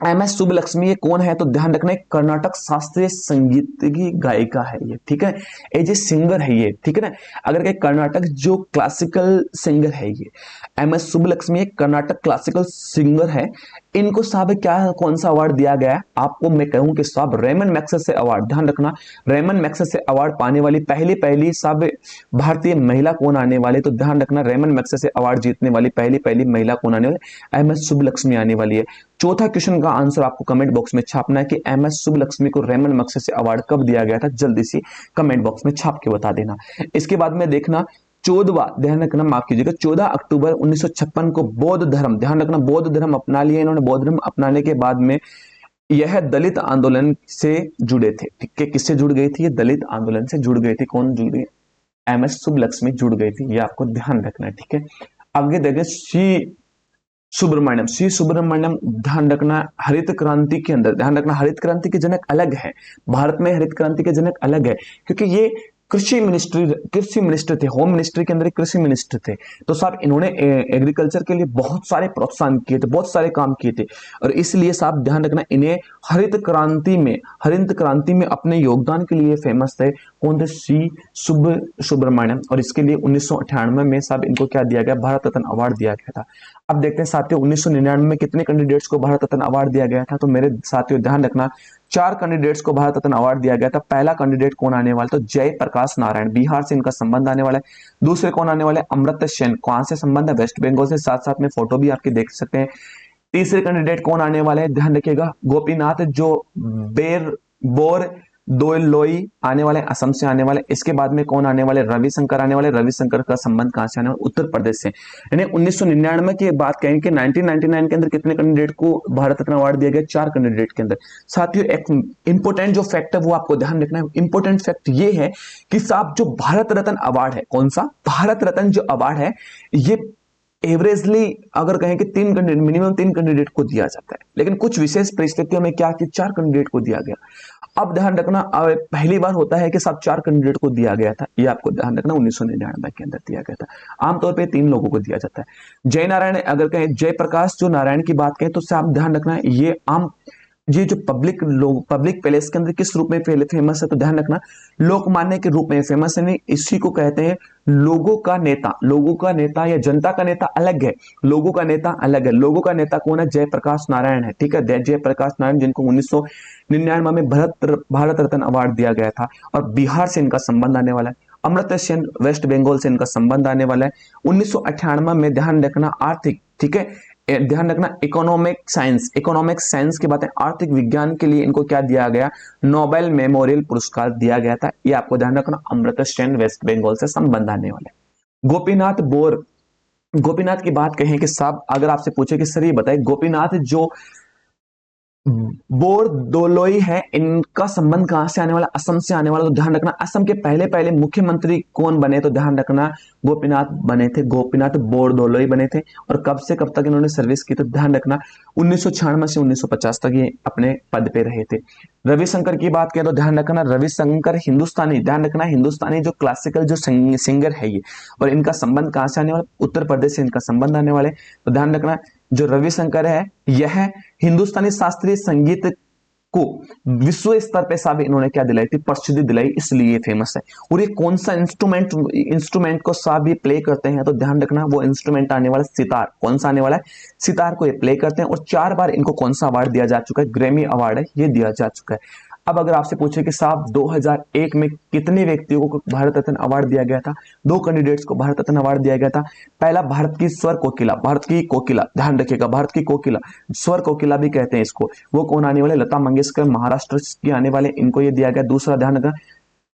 एम एस सुब्बलक्ष्मी ये कौन है? तो ध्यान रखना, एक कर्नाटक शास्त्रीय संगीत की गायिका है ये, ठीक है, एज ए सिंगर है ये, ठीक है ना। अगर कहीं कर्नाटक जो क्लासिकल सिंगर है ये, एम एस सुब्बलक्ष्मी एक कर्नाटक क्लासिकल सिंगर है। इनको साहब क्या कौन सा अवार्ड दिया गया है? आपको मैं कहूं कि साहब रेमन मैग्सेसे अवार्ड। ध्यान रखना, रेमन मैग्सेसे अवार्ड पाने वाली पहली पहली साहब भारतीय महिला कौन आने वाले? तो ध्यान रखना, रेमन मैग्सेसे अवार्ड जीतने वाली पहली पहली महिला कौन आने वाली? एम एस सुब्बलक्ष्मी आने वाली है। चौथा क्वेश्चन का आंसर आपको कमेंट बॉक्स में छापना है कि एम एस सुब्बलक्ष्मी को रेमन मैग्सेसे अवार्ड कब दिया गया था? जल्दी से कमेंट बॉक्स में छाप के बता देना। इसके बाद में देखना 14, ध्यान रखना, माफ कीजिएगा, 14 अक्टूबर 1956 को बौद्ध धर्म, ध्यान रखना, बौद्ध धर्म अपना लिया इन्होंने। बौद्ध धर्म अपनाने के बाद में यह दलित आंदोलन से जुड़े थे, ठीक है। किससे जुड़ गई थी? ये दलित आंदोलन से जुड़ गई थी। कौन जुड़ गई? एम एस सुब्बलक्ष्मी जुड़ गई थी, ये आपको ध्यान रखना है, ठीक है। आगे देखें, सी सुब्रमण्यम, ध्यान रखना, हरित क्रांति के अंदर, ध्यान रखना, हरित क्रांति के जनक अलग है। भारत में हरित क्रांति के जनक अलग है, क्योंकि ये कृषि मिनिस्टर थे। होम मिनिस्ट्री के अंदर कृषि मिनिस्टर थे। तो साहब इन्होंने एग्रीकल्चर के लिए बहुत सारे प्रोत्साहन किए थे, बहुत सारे काम किए थे, और इसलिए साहब ध्यान रखना, इन्हें हरित क्रांति में अपने योगदान के लिए फेमस थे। कौन थे? सी सुब्रमण्यम। और इसके लिए 1998 में साहब इनको क्या दिया गया? भारत रत्न अवार्ड दिया गया था। अब देखते हैं साथियों, 1999 में कितने कैंडिडेट्स को भारत रत्न अवार्ड दिया गया था? तो मेरे साथियों ध्यान रखना, 4 कैंडिडेट्स को भारत रत्न अवार्ड दिया गया था। पहला कैंडिडेट कौन आने वाला? तो जयप्रकाश नारायण, बिहार से इनका संबंध आने वाला है। दूसरे कौन आने वाले? अमर्त्य सेन, कहां से संबंध है? वेस्ट बंगाल से। साथ साथ में फोटो भी आपके देख सकते हैं। तीसरे कैंडिडेट कौन आने वाले हैं? ध्यान रखिएगा, गोपीनाथ जो बोर दोलोई आने वाले, असम से आने वाले। इसके बाद में कौन आने वाले? रविशंकर आने वाले। रविशंकर का संबंध कहां से आने वाले? उत्तर प्रदेश से। यानी 1999 की बात कहें कि 1999 के अंदर कितने कैंडिडेट को भारत रत्न अवार्ड दिया गया? 4 कैंडिडेट के अंदर। साथियों एक इंपोर्टेंट जो फैक्ट है वो आपको ध्यान रखना है। इंपोर्टेंट फैक्ट ये है कि साहब जो भारत रत्न अवार्ड है, कौन सा भारत रत्न जो अवार्ड है, ये एवरेजली अगर कहें कि मिनिमम 3 कैंडिडेट को दिया जाता है, लेकिन कुछ विशेष परिस्थितियों में क्या कि 4 कैंडिडेट को दिया गया। अब ध्यान रखना, पहली बार होता है कि सब 4 कैंडिडेट को दिया गया था, ये आपको ध्यान रखना, 1999 के अंदर दिया गया था। आमतौर पे 3 लोगों को दिया जाता है। जय नारायण, अगर कहें जयप्रकाश जो नारायण की बात कहें तो आप ध्यान रखना, ये आम ये जो पब्लिक पैलेस के अंदर किस रूप में फेमस है, तो ध्यान रखना लोकमान्य के रूप में फेमस है। नहीं, इसी को कहते हैं लोगों का नेता। लोगों का नेता या जनता का नेता अलग है, लोगों का नेता अलग है। लोगों का नेता कौन है? जयप्रकाश नारायण है। ठीक है, जयप्रकाश नारायण, जिनको 1999 में भारत रत्न अवार्ड दिया गया था, और बिहार से इनका संबंध आने वाला है। अमर्त्य सेन वेस्ट बंगाल से इनका संबंध आने वाला है। 1998 में, ध्यान रखना, आर्थिक, ठीक है, ध्यान रखना, इकोनॉमिक साइंस की बात है, आर्थिक विज्ञान के लिए इनको क्या दिया गया? नोबेल मेमोरियल पुरस्कार दिया गया था। ये आपको ध्यान रखना, अमर्त्य सेन वेस्ट बंगाल से संबंध आने वाले। गोपीनाथ की बात कहें कि साहब, अगर आपसे पूछे कि सर ये बताए, गोपीनाथ जो बोर दोलोई है, इनका संबंध कहां से आने वाला? असम से आने वाला। तो ध्यान रखना, असम के पहले पहले मुख्यमंत्री कौन बने? तो ध्यान रखना, गोपीनाथ बने थे, गोपीनाथ बोरदोलोई बने थे। और कब से कब तक इन्होंने सर्विस की? तो ध्यान रखना 1996 से 1950 तक ये अपने पद पे रहे थे। रविशंकर की बात करें तो ध्यान रखना, रविशंकर हिंदुस्तानी, ध्यान रखना, हिंदुस्तानी जो क्लासिकल जो सिंगर है ये, और इनका संबंध कहां से आने वाला? उत्तर प्रदेश से इनका संबंध आने वाले। तो ध्यान रखना, जो रविशंकर है, यह हिंदुस्तानी शास्त्रीय संगीत को विश्व स्तर पे साहब इन्होंने क्या दिलाई थी? प्रसिद्धि दिलाई, इसलिए फेमस है। और ये कौन सा इंस्ट्रूमेंट को साहब ये प्ले करते हैं? तो ध्यान रखना, वो इंस्ट्रूमेंट आने वाला सितार। कौन सा आने वाला है? सितार को ये प्ले करते हैं। और 4 बार इनको कौन सा अवार्ड दिया जा चुका है? ग्रैमी अवार्ड है, ये दिया जा चुका है। अब अगर आपसे पूछे कि साहब 2001 में कितने व्यक्तियों को भारत रत्न अवार्ड दिया गया था? 2 कैंडिडेट्स को भारत रत्न अवार्ड दिया गया था। पहला भारत की स्वर कोकिला, भारत की कोकिला, ध्यान रखिएगा, भारत की कोकिला, स्वर कोकिला भी कहते हैं इसको। वो कौन आने वाले? लता मंगेशकर, महाराष्ट्र की आने वाले, इनको ये दिया गया। दूसरा ध्यान रखना,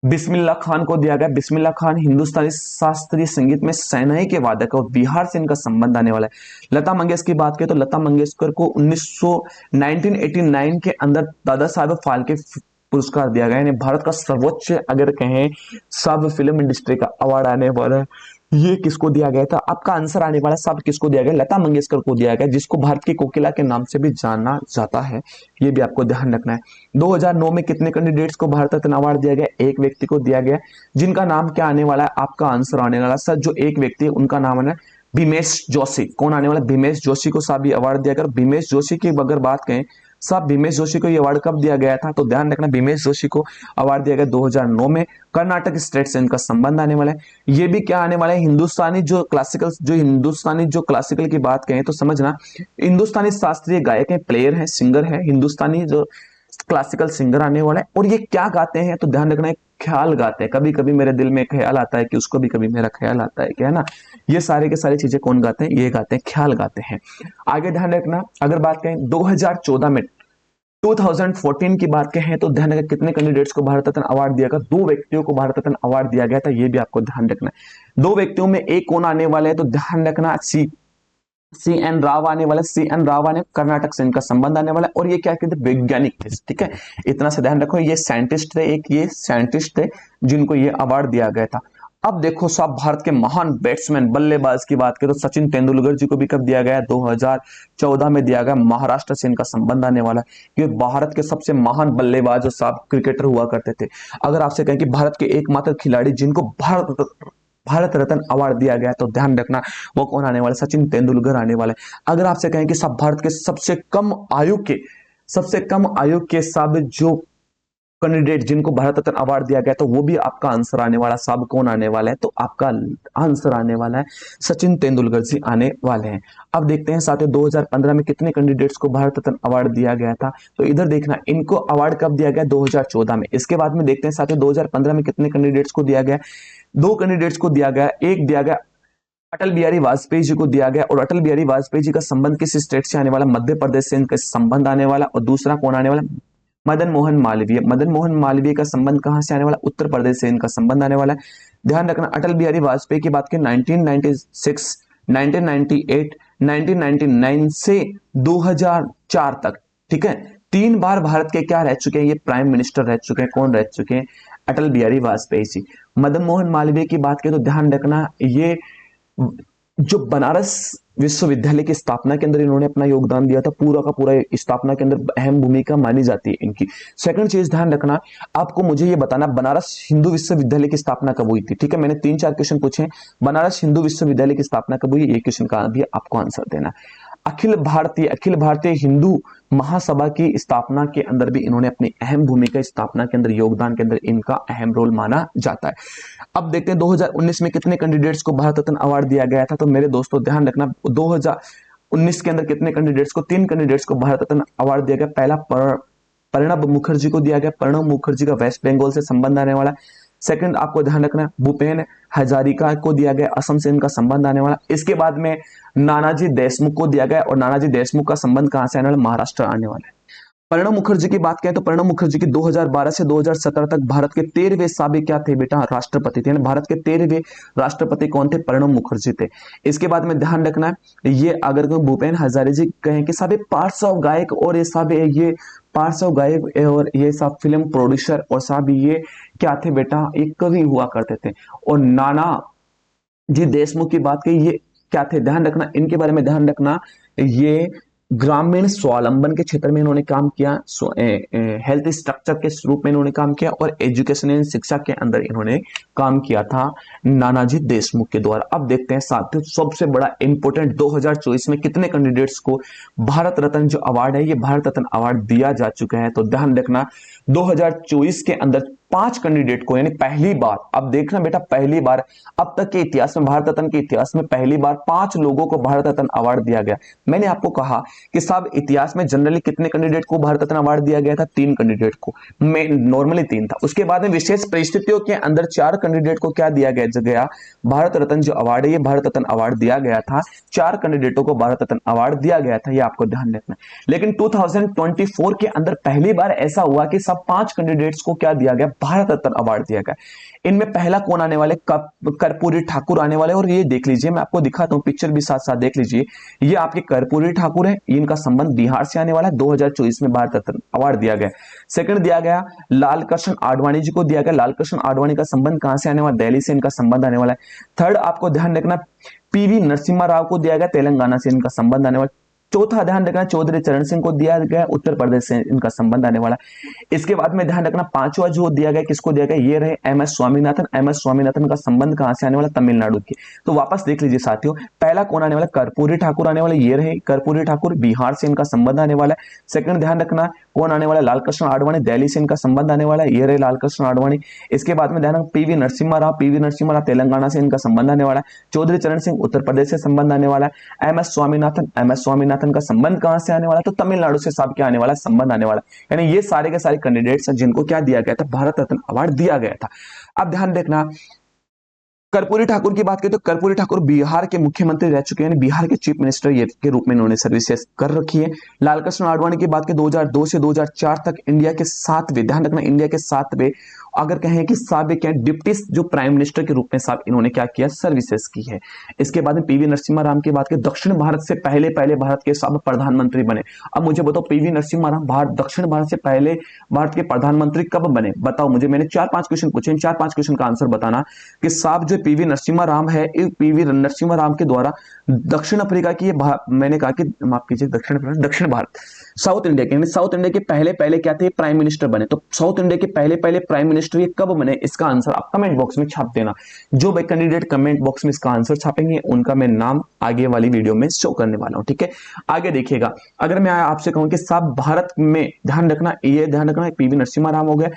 बिस्मिल्लाह खान को दिया गया। बिस्मिल्लाह खान हिंदुस्तानी शास्त्रीय संगीत में शहनाई के वादक है, और बिहार से इनका संबंध आने वाला है। लता मंगेशकर की बात करें तो लता मंगेशकर को 1989 के अंदर दादा साहब फाल्के पुरस्कार दिया गया, यानी भारत का सर्वोच्च अगर कहें सब फिल्म इंडस्ट्री का अवार्ड आने वाला है। ये किसको दिया गया था? आपका आंसर आने वाला सब किसको दिया गया? लता मंगेशकर को दिया गया, जिसको भारत की कोकिला के नाम से भी जाना जाता है। ये भी आपको ध्यान रखना है। 2009 में कितने कैंडिडेट्स को भारत रत्न अवार्ड दिया गया? एक व्यक्ति को दिया गया, जिनका नाम क्या आने वाला है? आपका आंसर आने वाला सर, जो एक व्यक्ति है उनका नाम है भीमेश जोशी। कौन आने वाला? भीमेश जोशी को साहब ये अवार्ड दिया गया। भीमेश जोशी की अगर बात करें साहब, भीमेश जोशी को ये अवार्ड कब दिया गया था? तो ध्यान रखना, भीमेश जोशी को अवार्ड दिया गया 2009 में। कर्नाटक स्टेट से इनका संबंध आने वाला है। ये भी क्या आने वाला है? हिंदुस्तानी जो क्लासिकल की बात करें तो समझना, हिंदुस्तानी शास्त्रीय गायक है, प्लेयर है, सिंगर है, हिंदुस्तानी जो क्लासिकल सिंगर आने वाला है। और ये क्या गाते हैं? तो ध्यान रखना, ख्याल गाते हैं। कभी कभी मेरे दिल में ख्याल आता है कि उसको, भी कभी मेरा ख्याल आता है, क्या है ना। ये सारे के सारी चीजें कौन गाते हैं? ये गाते हैं, ख्याल गाते हैं। आगे ध्यान रखना, अगर बात करें 2014 में, 2014 की बात कहें तो ध्यान रखना, कितने कैंडिडेट्स को भारत रत्न अवार्ड दिया गया? 2 व्यक्तियों को भारत रत्न अवार्ड दिया गया था। ये भी आपको ध्यान रखना है। 2 व्यक्तियों में एक कौन आने वाले हैं? तो ध्यान रखना, सी एन राव आने वाला। सी एन राव आने, कर्नाटक से इनका संबंध आने वाला है। और ये क्या कहते हैं? वैज्ञानिक थे। ठीक है, इतना से ध्यान रखो, ये साइंटिस्ट थे, ये साइंटिस्ट थे जिनको ये अवार्ड दिया गया था। अब देखो साहब, भारत के महान बैट्समैन, बल्लेबाज की बात करें तो सचिन तेंदुलकर जी को भी कब दिया गया? 2014 में दिया गया। महाराष्ट्र से इनका संबंध आने वाला है। ये भारत के सबसे महान बल्लेबाज और साहब क्रिकेटर हुआ करते थे। अगर आपसे कहें कि भारत के एकमात्र खिलाड़ी जिनको भारत रत्न अवार्ड दिया गया, तो ध्यान रखना वो कौन आने वाला? सचिन तेंदुलकर आने वाले। अगर आपसे कहें कि सब भारत के सबसे कम आयु के सब जो कैंडिडेट जिनको भारत रत्न अवार्ड दिया गया, तो वो भी आपका आंसर आने वाला साहब कौन आने वाला है? तो आपका आंसर आने वाला है सचिन तेंदुलकर जी आने वाले हैं। अब देखते हैं साथियों, 2015 में कितने कैंडिडेट्स को भारत रत्न अवार्ड दिया गया था? तो इधर देखना, इनको अवार्ड कब दिया गया? 2014 में। इसके बाद में देखते हैं साथियों, 2015 में कितने कैंडिडेट्स को दिया गया? 2 कैंडिडेट्स को दिया गया। एक दिया गया अटल बिहारी वाजपेयी जी को दिया गया, और अटल बिहारी वाजपेयी जी का संबंध किस स्टेट से आने वाला? मध्य प्रदेश से इनका संबंध आने वाला। और दूसरा कौन आने वाला? मदन मोहन मालवीय। मदन मोहन मालवीय का संबंध कहां से आने वाला? उत्तर प्रदेश से इनका संबंध आने वाला है। ध्यान रखना, अटल बिहारी वाजपेयी की बात करें 1996, 1998, 1999 से 2004 तक, ठीक है, 3 बार भारत के क्या रह चुके हैं? ये प्राइम मिनिस्टर रह चुके हैं। कौन रह चुके हैं? अटल बिहारी वाजपेयी जी। मदन मोहन मालवीय की बात करें तो ध्यान रखना, ये जो बनारस विश्वविद्यालय की स्थापना के अंदर इन्होंने अपना योगदान दिया था, पूरा का पूरा स्थापना के अंदर अहम भूमिका मानी जाती है इनकी। सेकंड चीज ध्यान रखना, आपको मुझे ये बताना बनारस हिंदू विश्वविद्यालय की स्थापना कब हुई थी। ठीक है, मैंने 3-4 क्वेश्चन पूछे, बनारस हिंदू विश्वविद्यालय की स्थापना कब हुई, ये क्वेश्चन का भी आपको आंसर देना। अखिल भारतीय हिंदू महासभा की स्थापना के अंदर भी इन्होंने अपनी अहम भूमिका, स्थापना के अंदर योगदान के अंदर इनका अहम रोल माना जाता है। अब देखते हैं 2019 में कितने कैंडिडेट्स को भारत रत्न अवार्ड दिया गया था। तो मेरे दोस्तों ध्यान रखना, 2019 के अंदर कितने कैंडिडेट्स को, 3 कैंडिडेट्स को भारत रत्न अवार्ड दिया गया। पहला प्रणब मुखर्जी को दिया गया। प्रणब मुखर्जी का वेस्ट बंगाल से संबंध आने वाला। सेकंड आपको ध्यान रखना, भूपेन हजारिका को दिया गया, असम से इनका संबंध आने वाला। इसके बाद में नानाजी देशमुख को दिया गया, और नानाजी देशमुख का संबंध कहां से आने वाला, महाराष्ट्र आने वाला है। प्रणब मुखर्जी की बात करें तो प्रणब मुखर्जी की 2012 से 2017 तक भारत के 13वें साबिक क्या थे बेटा, राष्ट्रपति थे। भारत के 13वें राष्ट्रपति कौन थे, प्रणब मुखर्जी थे। इसके बाद में ध्यान रखना है, ये अगर भूपेन हजारे जी कहें कि साहब पार्श्व गायक, और ये पार्श्व गायक और ये सब फिल्म प्रोड्यूसर, और साहब ये क्या थे बेटा, एक कवि हुआ करते थे। और नाना जी देशमुख की बात की, ये क्या थे, ध्यान रखना इनके बारे में, ध्यान रखना ये ग्रामीण स्वावलंबन के क्षेत्र में इन्होंने काम किया, हेल्थ स्ट्रक्चर के रूप में इन्होंने काम किया, और एजुकेशन एंड शिक्षा के अंदर इन्होंने काम किया था नानाजी देशमुख के द्वारा। अब देखते हैं साथियों सबसे बड़ा इंपोर्टेंट, 2024 में कितने कैंडिडेट्स को भारत रत्न जो अवार्ड है, ये भारत रत्न अवार्ड दिया जा चुका है। तो ध्यान रखना 2024 के अंदर 5 कैंडिडेट को, यानी पहली बार, अब देखना बेटा पहली बार अब तक के इतिहास में, भारत रत्न के इतिहास में पहली बार 5 लोगों को भारत रत्न अवार्ड दिया गया। मैंने आपको कहा कि साहब इतिहास में जनरली कितने कैंडिडेट को भारत रत्न अवार्ड दिया गया था, 3 कैंडिडेट को, मैं नॉर्मली 3 था। उसके बाद में विशेष परिस्थितियों के अंदर 4 कैंडिडेट को क्या दिया गया, भारत रत्न जो अवार्ड है, ये भारत रत्न अवार्ड दिया गया था। 4 कैंडिडेटों को भारत रत्न अवार्ड दिया गया था, ये आपको ध्यान रखना। लेकिन 2024 के अंदर पहली बार ऐसा हुआ कि सब 5 कैंडिडेट्स को क्या दिया गया, भारत रत्न अवार्ड दिया गया। इनमें पहला कौन आने वाले, कर्पूरी ठाकुर आने वाले। और ये देख लीजिए, मैं आपको दिखाता हूं, पिक्चर भी साथ साथ देख लीजिए, ये आपके कर्पूरी ठाकुर है, इनका संबंध बिहार से आने वाला है। 2024 में भारत रत्न अवार्ड दिया गया। सेकंड दिया गया लाल कृष्ण आडवाणी जी को दिया गया। लाल कृष्ण आडवाणी का संबंध कहां से आने वाला, दिल्ली से इनका संबंध आने वाला है। थर्ड आपको ध्यान रखना पीवी नरसिम्हा राव को दिया गया, तेलंगाना से इनका संबंध आने वाला। चौथा ध्यान रखना चौधरी चरण सिंह को दिया गया, उत्तर प्रदेश से इनका संबंध आने वाला। इसके बाद में ध्यान रखना पांचवा जो दिया गया, किसको दिया गया, ये रहे एमएस स्वामीनाथन। एमएस स्वामीनाथन का संबंध कहां से आने वाला, तमिलनाडु के। तो वापस देख लीजिए साथियों, पहला कौन आने वाला, कर्पूरी ठाकुर आने वाले, ये रहे कर्पूरी ठाकुर, बिहार से इनका संबंध आने वाला है। सेकंड ध्यान रखना कौन आने वाला, लालकृष्ण आडवाणी, दिल्ली से इनका संबंध आने वाला है, ये रहे लालकृष्ण आडवाणी। इसके बाद में ध्यान रखना पीवी नरसिम्हा राव, पीवी नरसिम्हा राव तेलंगाना से इनका संबंध आने वाला है। चौधरी चरण सिंह उत्तर प्रदेश से संबंध आने वाला है। एमएस स्वामीनाथन, एमएस स्वामीनाथन का संबंध कहां से आने वाला, तो तमिलनाडु से साहब क्या आने वाला, संबंध आने वाला। यानी ये सारे के सारे कैंडिडेट्स हैं जिनको क्या दिया गया था, भारत रत्न अवार्ड दिया गया था। अब ध्यान देखना कर्पूरी ठाकुर की बात करें तो कर्पूरी ठाकुर बिहार के मुख्यमंत्री रह चुके हैं, यानी बिहार के चीफ मिनिस्टर के रूप में इन्होंने सर्विसेज कर रखी है। लालकृष्ण आडवाणी की बात करें 2002 से 2004 तक इंडिया के 7वें, ध्यान रखना इंडिया के 7वें, अगर कहें कि साबिक क्या डिप्टी जो प्राइम मिनिस्टर के रूप में साहब इन्होंने क्या किया, सर्विसेज की है। इसके बाद में पीवी नरसिम्हा राव की बात करें, दक्षिण भारत से पहले भारत के साहब प्रधानमंत्री बने। अब मुझे बताओ पीवी नरसिम्हा राव दक्षिण भारत से पहले भारत के प्रधानमंत्री कब बने, बताओ मुझे। मैंने 4-5 क्वेश्चन पूछे, 4-5 क्वेश्चन का आंसर बताना कि साहब जो पीवी नरसिम्हा राव है, पीवी नरसिम्हा राव के द्वारा दक्षिण अफ्रीका की, मैंने कहा कि माफ कीजिए दक्षिण भारत, साउथ इंडिया के, साउथ इंडिया के पहले क्या थे, प्राइम मिनिस्टर बने। तो साउथ इंडिया के पहले प्राइम मिनिस्टर ये कब बने, इसका आंसर आप कमेंट बॉक्स में छाप देना। जो भी कैंडिडेट कमेंट बॉक्स में इसका आंसर छापेंगे उनका मैं नाम आगे वाली वीडियो में शो करने वाला हूं, ठीक है। आगे देखिएगा, अगर मैं आपसे कहूं कि साहब भारत में, ध्यान रखना ये ध्यान रखना पीवी नरसिम्हा राव हो गया।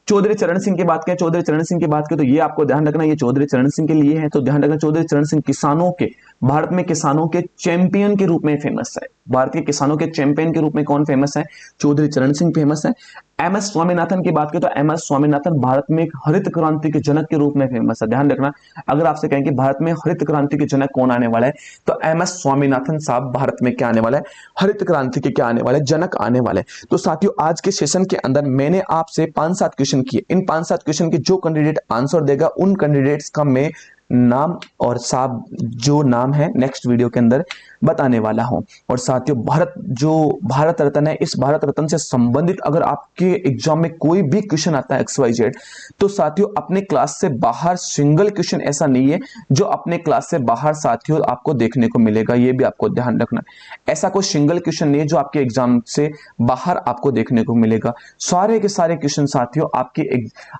चौधरी चरण सिंह की बात करें, चौधरी चरण सिंह की बात करें तो ये आपको ध्यान रखना, ये चौधरी चरण सिंह के लिए है। तो ध्यान रखना चौधरी चरण सिंह किसानों के, भारत में किसानों के चैंपियन के रूप में फेमस है। भारत के किसानों के चैंपियन के रूप में कौन फेमस है, चौधरी चरण सिंह फेमस है। एमएस स्वामीनाथन की बात करें तो एमएस स्वामीनाथन भारत में एक हरित क्रांति के जनक के रूप में फेमस है। ध्यान रखना अगर आपसे कहें कि भारत में हरित क्रांति के जनक कौन आने वाला है, तो एमएस स्वामीनाथन साहब भारत में क्या आने वाला है, हरित क्रांति के क्या आने वाले, जनक आने वाले। तो साथियों आज के सेशन के अंदर मैंने आपसे 5-7 क्वेश्चन किए। इन 5-7 क्वेश्चन के जो कैंडिडेट आंसर देगा उन कैंडिडेट्स का मैं नाम और साहब जो नाम है नेक्स्ट वीडियो के अंदर बताने वाला हूं। और साथियों भारत रत्न है, इस भारत रत्न से संबंधित अगर आपके एग्जाम में कोई भी क्वेश्चन आता है XYZ, तो साथियों अपने क्लास से बाहर सिंगल क्वेश्चन ऐसा नहीं है जो अपने क्लास से बाहर साथियों आपको देखने को मिलेगा, ये भी आपको ध्यान रखना। ऐसा कोई सिंगल क्वेश्चन नहीं है जो आपके एग्जाम से बाहर आपको देखने को मिलेगा। सारे के सारे क्वेश्चन साथियों आपके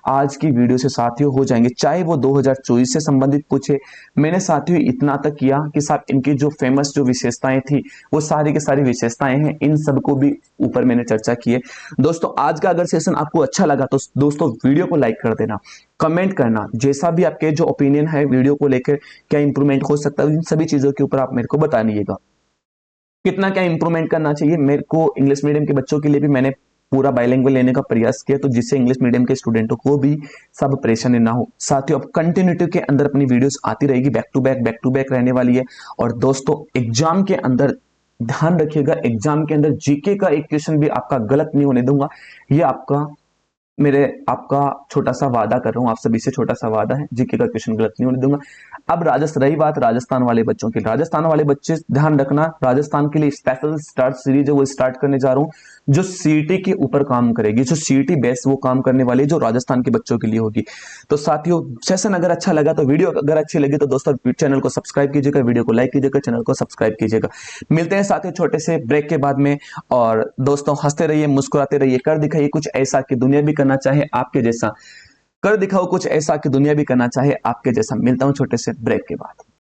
आज की वीडियो से साथियों हो जाएंगे, चाहे वो 2024 से संबंधित पूछे। मैंने साथियों इतना तक किया कि साहब इनकी जो फेमस जो विशेषताएं थी वो सारी की सारी विशेषताएं हैं, इन सबको भी ऊपर मैंने चर्चा की है। दोस्तों आज का अगर सेशन आपको अच्छा लगा तो दोस्तों वीडियो को लाइक कर देना, कमेंट करना, जैसा भी आपके जो ओपिनियन है वीडियो को लेकर क्या इंप्रूवमेंट हो सकता है इन सभी चीजों के ऊपर आप मेरे को बताइएगा। कितना क्या इंप्रूवमेंट करना चाहिए, मेरे को इंग्लिश मीडियम के बच्चों के लिए भी मैंने पूरा बाइलिंगुअल लेने का प्रयास किया, तो जिससे इंग्लिश मीडियम के स्टूडेंटों को भी सब परेशानी ना हो। साथियों अब कंटिन्यूटी के अंदर अपनी वीडियोस आती रहेगी, बैक टू बैक रहने वाली है। और दोस्तों एग्जाम के अंदर ध्यान रखिएगा, एग्जाम के अंदर जीके का एक क्वेश्चन भी आपका गलत नहीं होने दूंगा, ये आपका छोटा सा वादा कर रहा हूं, आप सभी से छोटा सा वादा है, जीके का क्वेश्चन गलत नहीं होने दूंगा। अब रही बात राजस्थान वाले बच्चों की, राजस्थान वाले बच्चे ध्यान रखना, राजस्थान के लिए स्पेशल स्टार्ट सीरीज है वो स्टार्ट करने जा रहा हूं, जो सीईटी के ऊपर काम करेगी, जो सीईटी बेस वो काम करने वाली, जो राजस्थान के बच्चों के लिए होगी। तो साथियों सेशन अगर अच्छा लगा तो वीडियो अगर अच्छी लगी तो दोस्तों चैनल को सब्सक्राइब कीजिएगा, वीडियो को लाइक कीजिएगा, चैनल को सब्सक्राइब कीजिएगा। मिलते हैं साथियों छोटे से ब्रेक के बाद में। और दोस्तों हंसते रहिए, मुस्कुराते रहिए, कर दिखाइए कुछ ऐसा कि दुनिया भी करना चाहे आपके जैसा, कर दिखाओ कुछ ऐसा कि दुनिया भी करना चाहे आपके जैसा। मिलता हूं छोटे से ब्रेक के बाद।